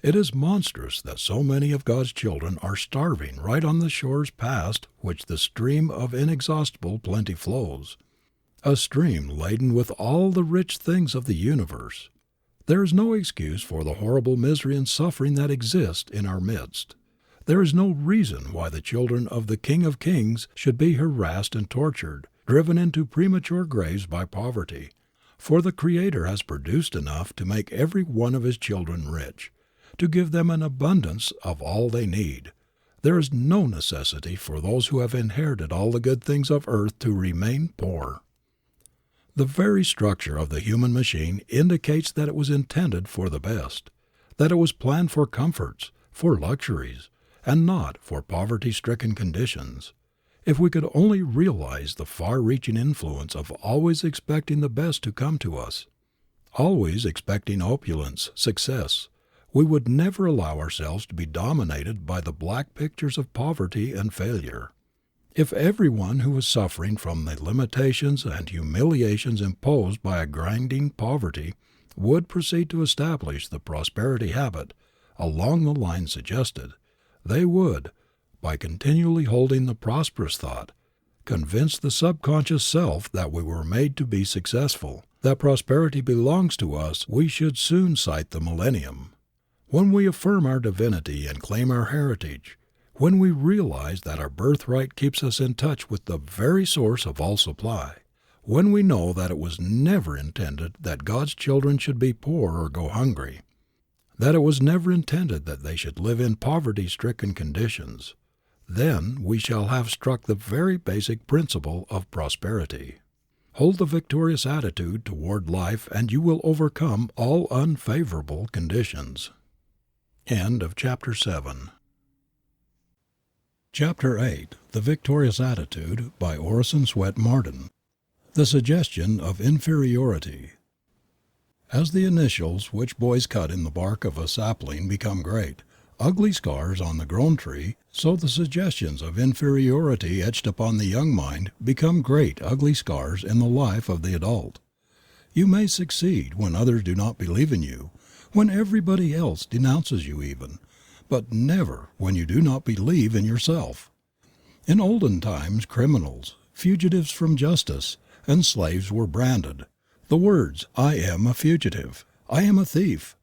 It is monstrous that so many of God's children are starving right on the shores past which the stream of inexhaustible plenty flows, a stream laden with all the rich things of the universe. There is no excuse for the horrible misery and suffering that exist in our midst. There is no reason why the children of the King of Kings should be harassed and tortured, driven into premature graves by poverty, for the Creator has produced enough to make every one of His children rich, to give them an abundance of all they need. There is no necessity for those who have inherited all the good things of earth to remain poor. The very structure of the human machine indicates that it was intended for the best, that it was planned for comforts, for luxuries, and not for poverty-stricken conditions. If we could only realize the far-reaching influence of always expecting the best to come to us, always expecting opulence, success, we would never allow ourselves to be dominated by the black pictures of poverty and failure. If everyone who is suffering from the limitations and humiliations imposed by a grinding poverty would proceed to establish the prosperity habit along the lines suggested, they would, by continually holding the prosperous thought, convince the subconscious self that we were made to be successful, that prosperity belongs to us. We should soon sight the millennium. When we affirm our divinity and claim our heritage, when we realize that our birthright keeps us in touch with the very source of all supply, when we know that it was never intended that God's children should be poor or go hungry, that it was never intended that they should live in poverty-stricken conditions, then we shall have struck the very basic principle of prosperity. Hold the victorious attitude toward life and you will overcome all unfavorable conditions. End of Chapter 7. Chapter 8. The Victorious Attitude by Orison Swett Marden. The Suggestion of Inferiority. As the initials which boys cut in the bark of a sapling become great, ugly scars on the grown tree, so the suggestions of inferiority etched upon the young mind become great ugly scars in the life of the adult. You may succeed when others do not believe in you, when everybody else denounces you even, but never when you do not believe in yourself. In olden times criminals, fugitives from justice, and slaves were branded. The words, "I am a fugitive," "I am a thief,"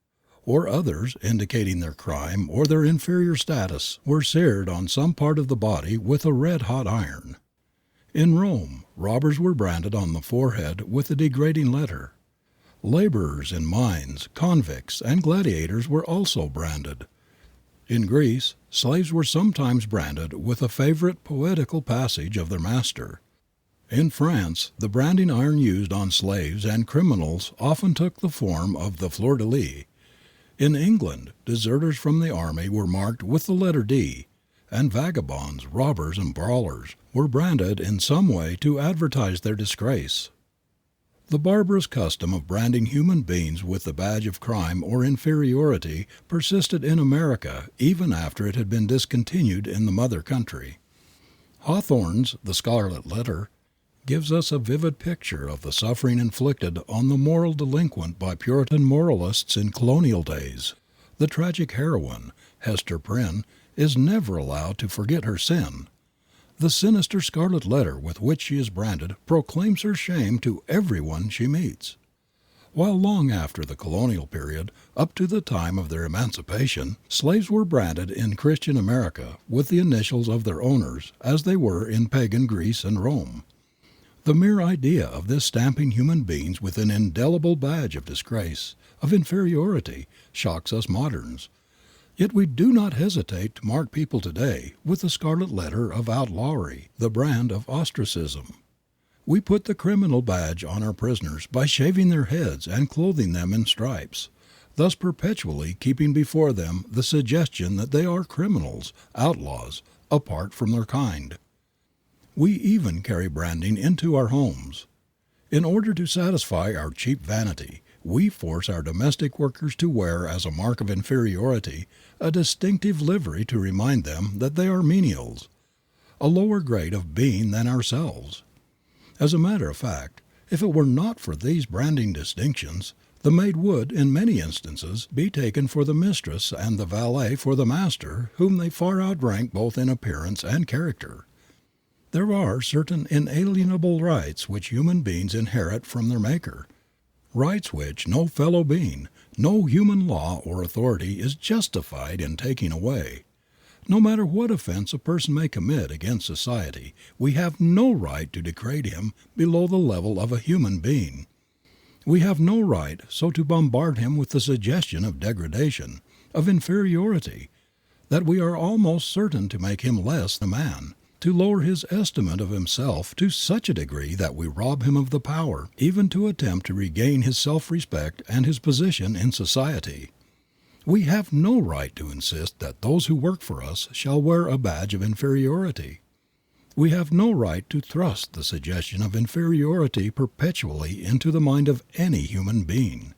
or others indicating their crime or their inferior status, were seared on some part of the body with a red-hot iron. In Rome, robbers were branded on the forehead with a degrading letter. Laborers in mines, convicts, and gladiators were also branded. In Greece, slaves were sometimes branded with a favorite poetical passage of their master. In France, the branding iron used on slaves and criminals often took the form of the fleur de lis. In England, deserters from the army were marked with the letter D, and vagabonds, robbers, and brawlers were branded in some way to advertise their disgrace. The barbarous custom of branding human beings with the badge of crime or inferiority persisted in America even after it had been discontinued in the mother country. Hawthorne's The Scarlet Letter gives us a vivid picture of the suffering inflicted on the moral delinquent by Puritan moralists in colonial days. The tragic heroine, Hester Prynne, is never allowed to forget her sin. The sinister scarlet letter with which she is branded proclaims her shame to everyone she meets. While long after the colonial period, up to the time of their emancipation, slaves were branded in Christian America with the initials of their owners, as they were in pagan Greece and Rome. The mere idea of this stamping human beings with an indelible badge of disgrace, of inferiority, shocks us moderns. Yet we do not hesitate to mark people today with the scarlet letter of outlawry, the brand of ostracism. We put the criminal badge on our prisoners by shaving their heads and clothing them in stripes, thus perpetually keeping before them the suggestion that they are criminals, outlaws, apart from their kind. We even carry branding into our homes. In order to satisfy our cheap vanity, we force our domestic workers to wear as a mark of inferiority a distinctive livery to remind them that they are menials, a lower grade of being than ourselves. As a matter of fact, if it were not for these branding distinctions, the maid would, in many instances, be taken for the mistress and the valet for the master, whom they far outrank both in appearance and character. There are certain inalienable rights which human beings inherit from their Maker, rights which no fellow being, no human law or authority is justified in taking away. No matter what offense a person may commit against society, we have no right to degrade him below the level of a human being. We have no right so to bombard him with the suggestion of degradation, of inferiority, that we are almost certain to make him less than man, to lower his estimate of himself to such a degree that we rob him of the power even to attempt to regain his self-respect and his position in society. We have no right to insist that those who work for us shall wear a badge of inferiority. We have no right to thrust the suggestion of inferiority perpetually into the mind of any human being.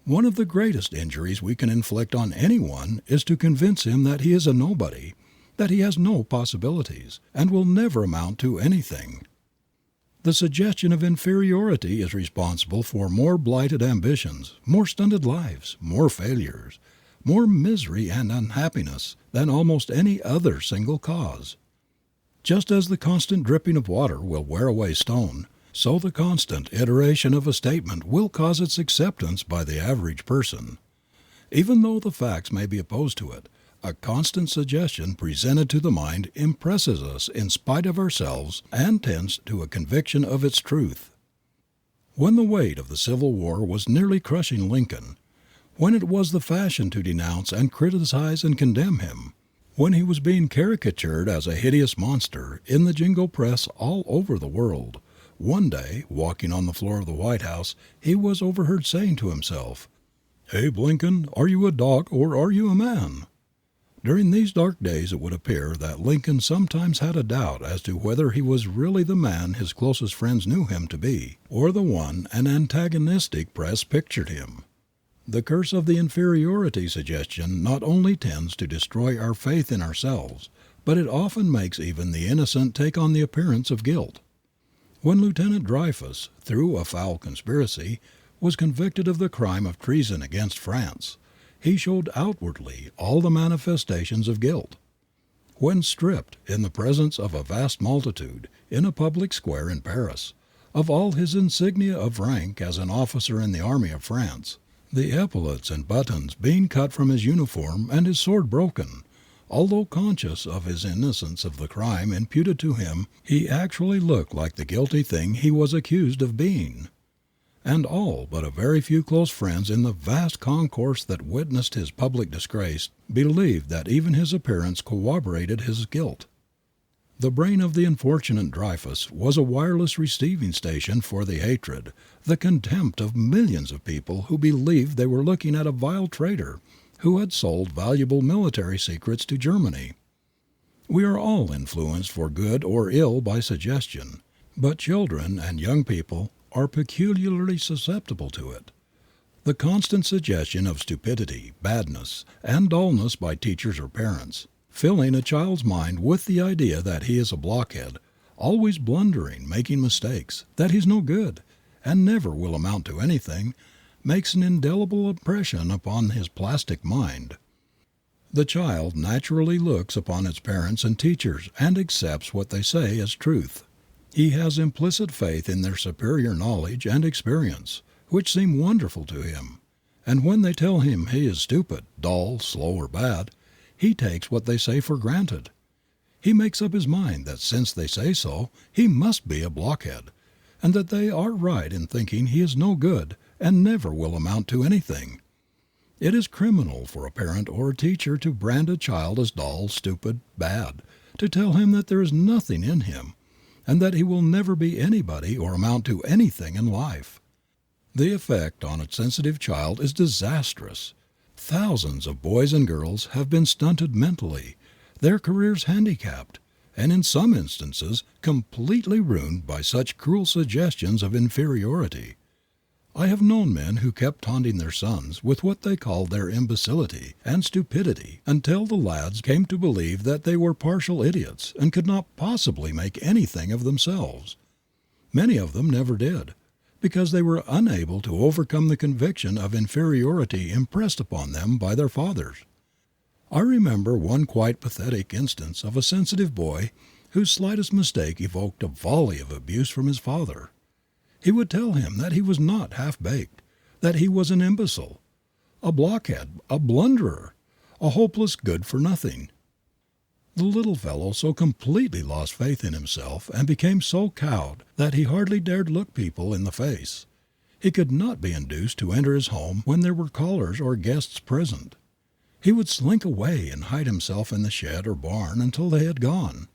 One of the greatest injuries we can inflict on anyone is to convince him that he is a nobody, that he has no possibilities, and will never amount to anything. The suggestion of inferiority is responsible for more blighted ambitions, more stunted lives, more failures, more misery and unhappiness than almost any other single cause. Just as the constant dripping of water will wear away stone, so the constant iteration of a statement will cause its acceptance by the average person. Even though the facts may be opposed to it, a constant suggestion presented to the mind impresses us in spite of ourselves and tends to a conviction of its truth. When the weight of the Civil War was nearly crushing Lincoln, when it was the fashion to denounce and criticize and condemn him, when he was being caricatured as a hideous monster in the jingo press all over the world, one day, walking on the floor of the White House, he was overheard saying to himself, "Abe Lincoln, are you a dog or are you a man?" During these dark days it would appear that Lincoln sometimes had a doubt as to whether he was really the man his closest friends knew him to be, or the one an antagonistic press pictured him. The curse of the inferiority suggestion not only tends to destroy our faith in ourselves, but it often makes even the innocent take on the appearance of guilt. When Lieutenant Dreyfus, through a foul conspiracy, was convicted of the crime of treason against France, he showed outwardly all the manifestations of guilt. When stripped, in the presence of a vast multitude, in a public square in Paris, of all his insignia of rank as an officer in the army of France, the epaulets and buttons being cut from his uniform and his sword broken, although conscious of his innocence of the crime imputed to him, he actually looked like the guilty thing he was accused of being. and all but a very few close friends in the vast concourse that witnessed his public disgrace believed that even his appearance corroborated his guilt. The brain of the unfortunate Dreyfus was a wireless receiving station for the hatred, the contempt of millions of people who believed they were looking at a vile traitor who had sold valuable military secrets to Germany. We are all influenced for good or ill by suggestion, but children and young people are peculiarly susceptible to it. The constant suggestion of stupidity, badness, and dullness by teachers or parents, filling a child's mind with the idea that he is a blockhead, always blundering, making mistakes, that he's no good, and never will amount to anything, makes an indelible impression upon his plastic mind. The child naturally looks upon its parents and teachers and accepts what they say as truth. He has implicit faith in their superior knowledge and experience, which seem wonderful to him, and when they tell him he is stupid, dull, slow, or bad, he takes what they say for granted. He makes up his mind that since they say so, he must be a blockhead, and that they are right in thinking he is no good and never will amount to anything. It is criminal for a parent or a teacher to brand a child as dull, stupid, bad, to tell him that there is nothing in him, and that he will never be anybody or amount to anything in life. The effect on a sensitive child is disastrous. Thousands of boys and girls have been stunted mentally, their careers handicapped, and in some instances completely ruined by such cruel suggestions of inferiority. I have known men who kept taunting their sons with what they called their imbecility and stupidity until the lads came to believe that they were partial idiots and could not possibly make anything of themselves. Many of them never did, because they were unable to overcome the conviction of inferiority impressed upon them by their fathers. I remember one quite pathetic instance of a sensitive boy whose slightest mistake evoked a volley of abuse from his father. He would tell him that he was not half-baked, that he was an imbecile, a blockhead, a blunderer, a hopeless good-for-nothing. The little fellow so completely lost faith in himself and became so cowed that he hardly dared look people in the face. He could not be induced to enter his home when there were callers or guests present. He would slink away and hide himself in the shed or barn until they had gone.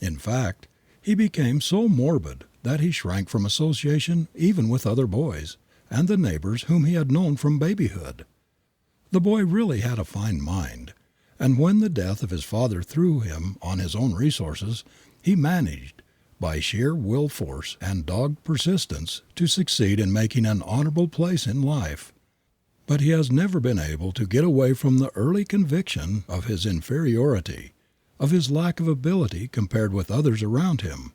In fact, he became so morbid that he shrank from association even with other boys and the neighbors whom he had known from babyhood. The boy really had a fine mind, and when the death of his father threw him on his own resources, he managed, by sheer will force and dogged persistence, to succeed in making an honorable place in life. But he has never been able to get away from the early conviction of his inferiority, of his lack of ability compared with others around him.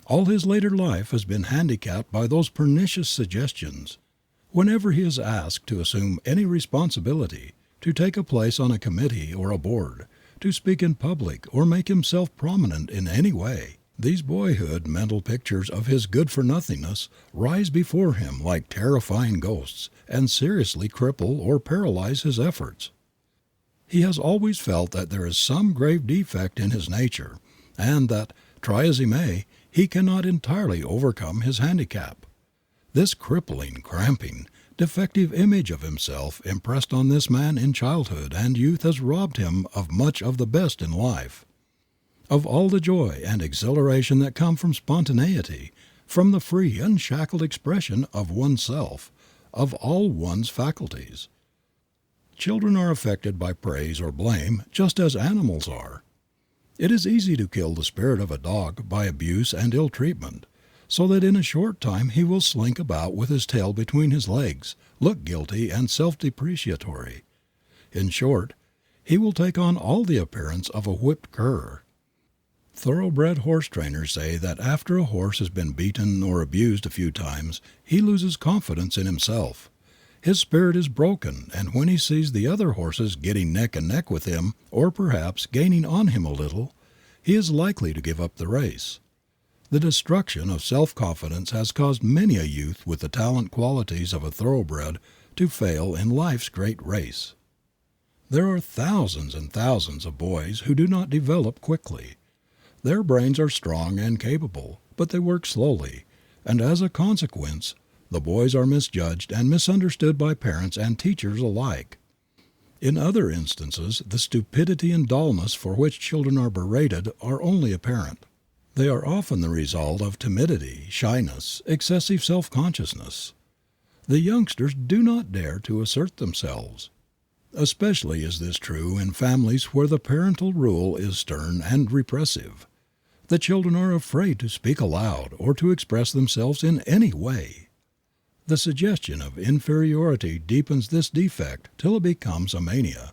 All his later life has been handicapped by those pernicious suggestions. Whenever he is asked to assume any responsibility, to take a place on a committee or a board, to speak in public or make himself prominent in any way, these boyhood mental pictures of his good-for-nothingness rise before him like terrifying ghosts and seriously cripple or paralyze his efforts. He has always felt that there is some grave defect in his nature, and that, try as he may, he cannot entirely overcome his handicap. This crippling, cramping, defective image of himself impressed on this man in childhood and youth has robbed him of much of the best in life, of all the joy and exhilaration that come from spontaneity, from the free, unshackled expression of oneself, of all one's faculties. Children are affected by praise or blame just as animals are. It is easy to kill the spirit of a dog by abuse and ill treatment, so that in a short time he will slink about with his tail between his legs, look guilty and self-depreciatory. In short, he will take on all the appearance of a whipped cur. Thoroughbred horse trainers say that after a horse has been beaten or abused a few times, he loses confidence in himself. His spirit is broken, and when he sees the other horses getting neck and neck with him, or perhaps gaining on him a little, he is likely to give up the race. The destruction of self-confidence has caused many a youth with the talent qualities of a thoroughbred to fail in life's great race. There are thousands and thousands of boys who do not develop quickly. Their brains are strong and capable, but they work slowly, and as a consequence, the boys are misjudged and misunderstood by parents and teachers alike. In other instances, the stupidity and dullness for which children are berated are only apparent. They are often the result of timidity, shyness, excessive self-consciousness. The youngsters do not dare to assert themselves. Especially is this true in families where the parental rule is stern and repressive. The children are afraid to speak aloud or to express themselves in any way. The suggestion of inferiority deepens this defect till it becomes a mania.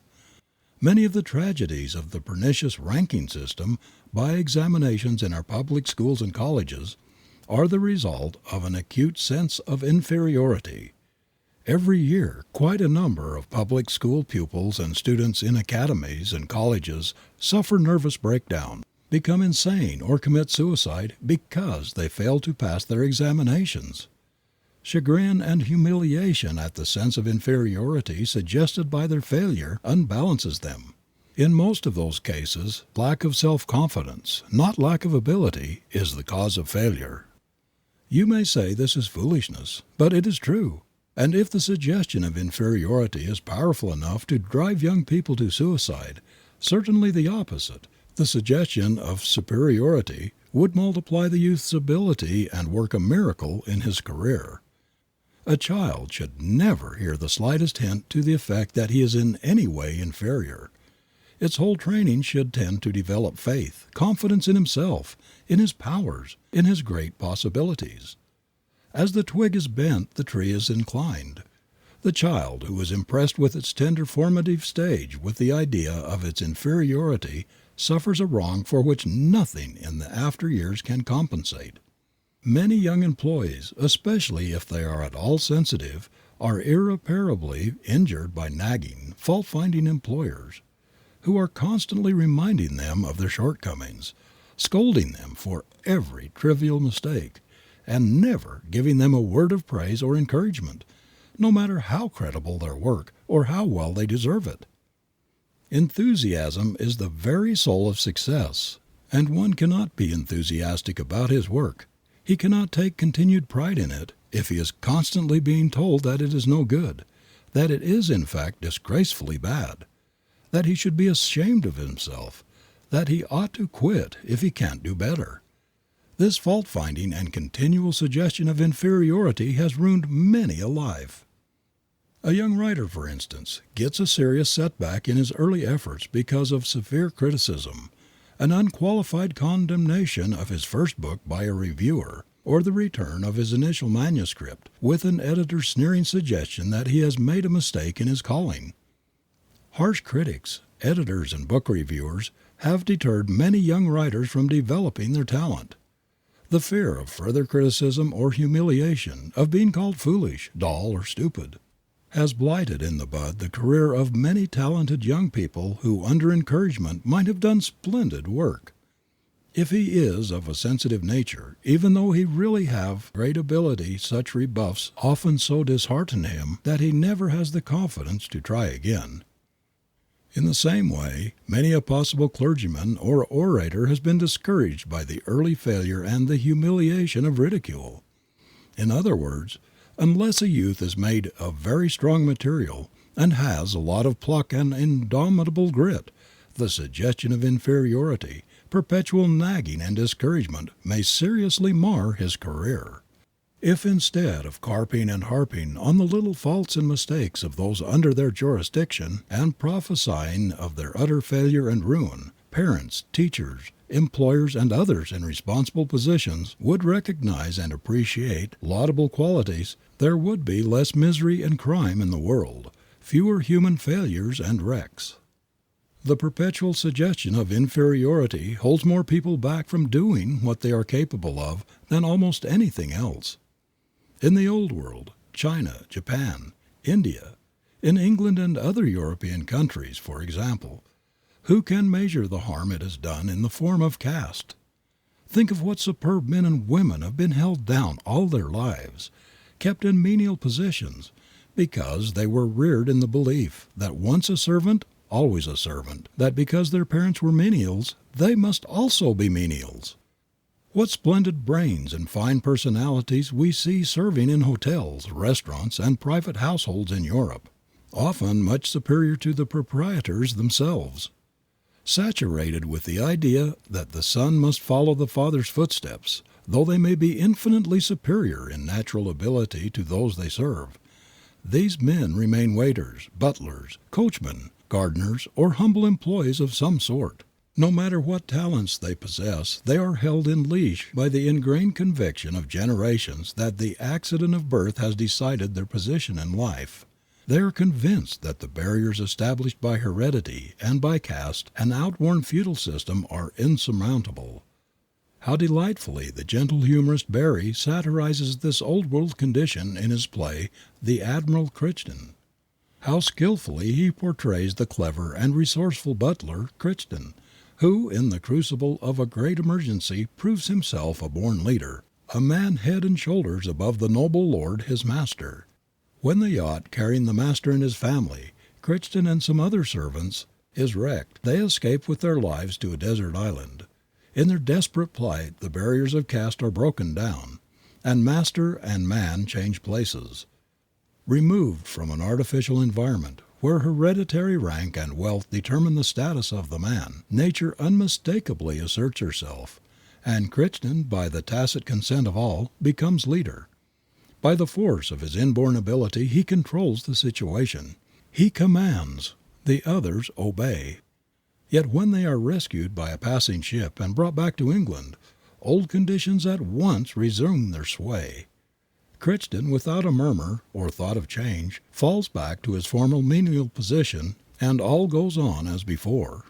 Many of the tragedies of the pernicious ranking system by examinations in our public schools and colleges are the result of an acute sense of inferiority. Every year, quite a number of public school pupils and students in academies and colleges suffer nervous breakdown, become insane, or commit suicide because they fail to pass their examinations. Chagrin and humiliation at the sense of inferiority suggested by their failure unbalances them. In most of those cases, lack of self-confidence, not lack of ability, is the cause of failure. You may say this is foolishness, but it is true. And if the suggestion of inferiority is powerful enough to drive young people to suicide, certainly the opposite, the suggestion of superiority, would multiply the youth's ability and work a miracle in his career. A child should never hear the slightest hint to the effect that he is in any way inferior. Its whole training should tend to develop faith, confidence in himself, in his powers, in his great possibilities. As the twig is bent, the tree is inclined. The child who is impressed with its tender formative stage with the idea of its inferiority suffers a wrong for which nothing in the after years can compensate. Many young employees, especially if they are at all sensitive, are irreparably injured by nagging, fault-finding employers, who are constantly reminding them of their shortcomings, scolding them for every trivial mistake, and never giving them a word of praise or encouragement, no matter how creditable their work or how well they deserve it. Enthusiasm is the very soul of success, and one cannot be enthusiastic about his work. He cannot take continued pride in it if he is constantly being told that it is no good, that it is in fact disgracefully bad, that he should be ashamed of himself, that he ought to quit if he can't do better. This fault-finding and continual suggestion of inferiority has ruined many a life. A young writer, for instance, gets a serious setback in his early efforts because of severe criticism, an unqualified condemnation of his first book by a reviewer, or the return of his initial manuscript, with an editor's sneering suggestion that he has made a mistake in his calling. Harsh critics, editors, and book reviewers have deterred many young writers from developing their talent. The fear of further criticism or humiliation, of being called foolish, dull, or stupid, has blighted in the bud the career of many talented young people who under encouragement might have done splendid work. If he is of a sensitive nature, even though he really have great ability, such rebuffs often so dishearten him that he never has the confidence to try again. In the same way, many a possible clergyman or orator has been discouraged by the early failure and the humiliation of ridicule. In other words, unless a youth is made of very strong material and has a lot of pluck and indomitable grit, the suggestion of inferiority, perpetual nagging and discouragement may seriously mar his career. If instead of carping and harping on the little faults and mistakes of those under their jurisdiction and prophesying of their utter failure and ruin, parents, teachers, employers, and others in responsible positions would recognize and appreciate laudable qualities, there would be less misery and crime in the world, fewer human failures and wrecks. The perpetual suggestion of inferiority holds more people back from doing what they are capable of than almost anything else. In the Old World, China, Japan, India, in England and other European countries, for example, who can measure the harm it has done in the form of caste? Think of what superb men and women have been held down all their lives, kept in menial positions, because they were reared in the belief that once a servant, always a servant, that because their parents were menials, they must also be menials. What splendid brains and fine personalities we see serving in hotels, restaurants, and private households in Europe, often much superior to the proprietors themselves. Saturated with the idea that the son must follow the father's footsteps, though they may be infinitely superior in natural ability to those they serve, these men remain waiters, butlers, coachmen, gardeners, or humble employees of some sort. No matter what talents they possess, they are held in leash by the ingrained conviction of generations that the accident of birth has decided their position in life. They are convinced that the barriers established by heredity and by caste and outworn feudal system are insurmountable. How delightfully the gentle humorist Barrie satirizes this old world condition in his play The Admiral Crichton. How skillfully he portrays the clever and resourceful butler, Crichton, who in the crucible of a great emergency proves himself a born leader, a man head and shoulders above the noble lord his master. When the yacht carrying the master and his family, Crichton and some other servants, is wrecked, they escape with their lives to a desert island. In their desperate plight the barriers of caste are broken down, and master and man change places. Removed from an artificial environment, where hereditary rank and wealth determine the status of the man, nature unmistakably asserts herself, and Crichton, by the tacit consent of all, becomes leader. By the force of his inborn ability he controls the situation. He commands, the others obey. Yet when they are rescued by a passing ship and brought back to England, old conditions at once resume their sway. Crichton, without a murmur or thought of change, falls back to his former menial position, and all goes on as before.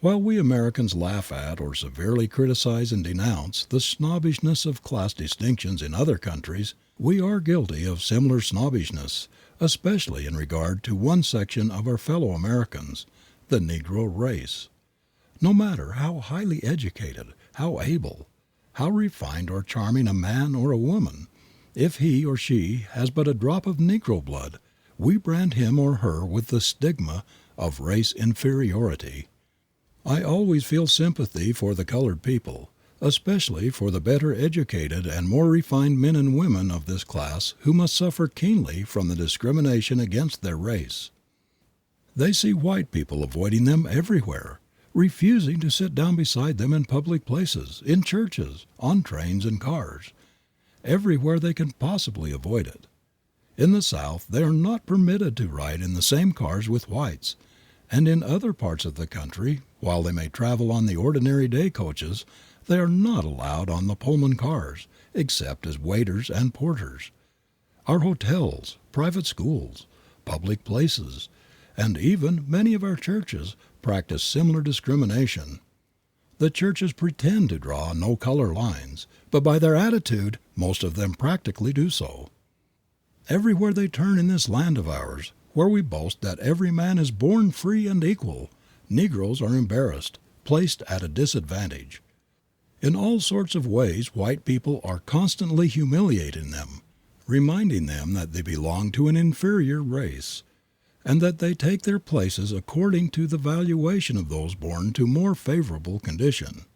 While we Americans laugh at or severely criticize and denounce the snobbishness of class distinctions in other countries, we are guilty of similar snobbishness, especially in regard to one section of our fellow Americans, the Negro race. No matter how highly educated, how able, how refined or charming a man or a woman, if he or she has but a drop of Negro blood, we brand him or her with the stigma of race inferiority. I always feel sympathy for the colored people, especially for the better educated and more refined men and women of this class who must suffer keenly from the discrimination against their race. They see white people avoiding them everywhere, refusing to sit down beside them in public places, in churches, on trains and cars, everywhere they can possibly avoid it. In the South they are not permitted to ride in the same cars with whites, and in other parts of the country, while they may travel on the ordinary day coaches, they are not allowed on the Pullman cars, except as waiters and porters. Our hotels, private schools, public places, and even many of our churches practice similar discrimination. The churches pretend to draw no color lines, but by their attitude most of them practically do so. Everywhere they turn in this land of ours, where we boast that every man is born free and equal, Negroes are embarrassed, placed at a disadvantage. In all sorts of ways white people are constantly humiliating them, reminding them that they belong to an inferior race, and that they take their places according to the valuation of those born to more favorable condition.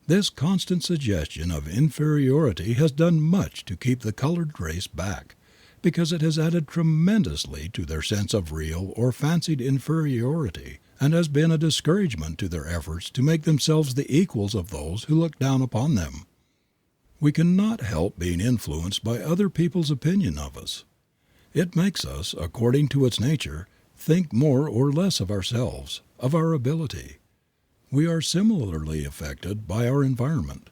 This constant suggestion of inferiority has done much to keep the colored race back, because it has added tremendously to their sense of real or fancied inferiority, and has been a discouragement to their efforts to make themselves the equals of those who look down upon them. We cannot help being influenced by other people's opinion of us. It makes us, according to its nature, think more or less of ourselves, of our ability. We are similarly affected by our environment.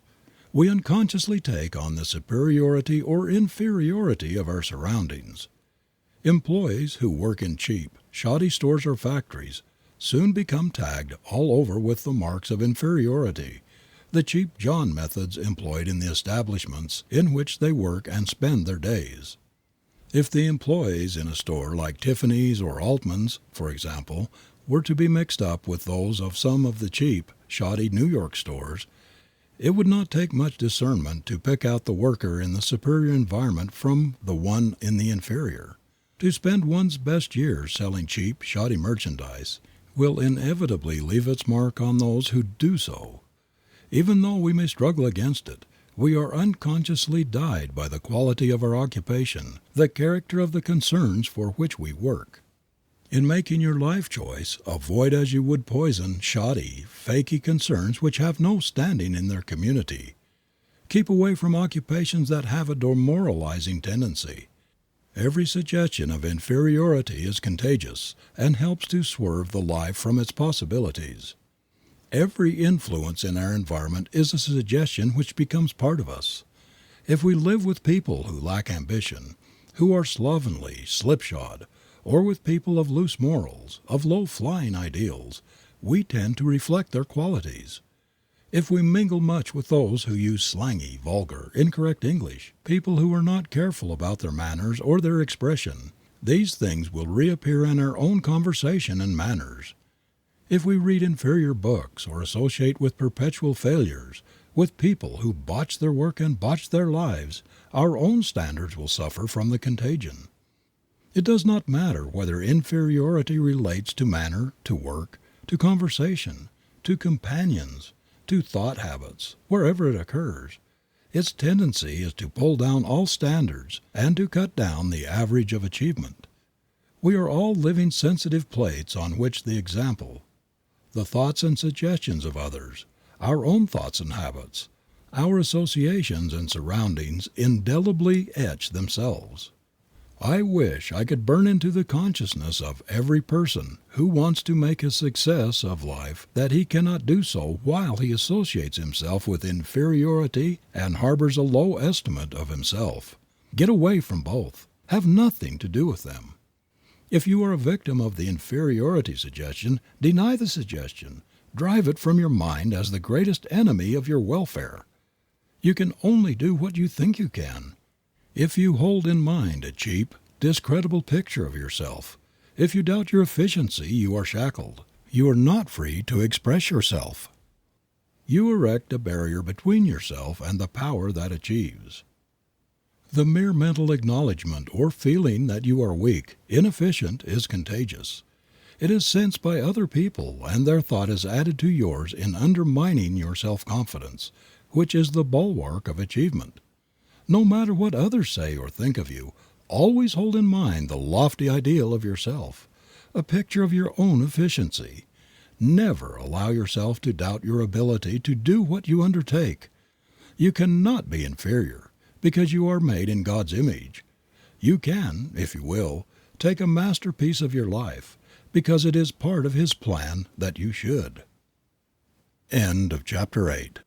We unconsciously take on the superiority or inferiority of our surroundings. Employees who work in cheap, shoddy stores or factories soon become tagged all over with the marks of inferiority, the cheap John methods employed in the establishments in which they work and spend their days. If the employees in a store like Tiffany's or Altman's, for example, were to be mixed up with those of some of the cheap, shoddy New York stores, it would not take much discernment to pick out the worker in the superior environment from the one in the inferior. To spend one's best years selling cheap, shoddy merchandise will inevitably leave its mark on those who do so. Even though we may struggle against it, we are unconsciously guided by the quality of our occupation, the character of the concerns for which we work. In making your life choice, avoid as you would poison shoddy, fakey concerns which have no standing in their community. Keep away from occupations that have a demoralizing tendency. Every suggestion of inferiority is contagious and helps to swerve the life from its possibilities. Every influence in our environment is a suggestion which becomes part of us. If we live with people who lack ambition, who are slovenly, slipshod, or with people of loose morals, of low-flying ideals, we tend to reflect their qualities. If we mingle much with those who use slangy, vulgar, incorrect English, people who are not careful about their manners or their expression, these things will reappear in our own conversation and manners. If we read inferior books or associate with perpetual failures, with people who botch their work and botch their lives, our own standards will suffer from the contagion. It does not matter whether inferiority relates to manner, to work, to conversation, to companions, to thought habits, wherever it occurs. Its tendency is to pull down all standards and to cut down the average of achievement. We are all living sensitive plates on which the example, the thoughts and suggestions of others, our own thoughts and habits, our associations and surroundings indelibly etch themselves. I wish I could burn into the consciousness of every person who wants to make a success of life that he cannot do so while he associates himself with inferiority and harbors a low estimate of himself. Get away from both. Have nothing to do with them. If you are a victim of the inferiority suggestion, deny the suggestion. Drive it from your mind as the greatest enemy of your welfare. You can only do what you think you can. If you hold in mind a cheap, discreditable picture of yourself, if you doubt your efficiency, you are shackled. You are not free to express yourself. You erect a barrier between yourself and the power that achieves. The mere mental acknowledgement or feeling that you are weak, inefficient, is contagious. It is sensed by other people, and their thought is added to yours in undermining your self-confidence, which is the bulwark of achievement. No matter what others say or think of you, always hold in mind the lofty ideal of yourself, a picture of your own efficiency. Never allow yourself to doubt your ability to do what you undertake. You cannot be inferior, because you are made in God's image. You can, if you will, take a masterpiece of your life, because it is part of His plan that you should. End of chapter 8.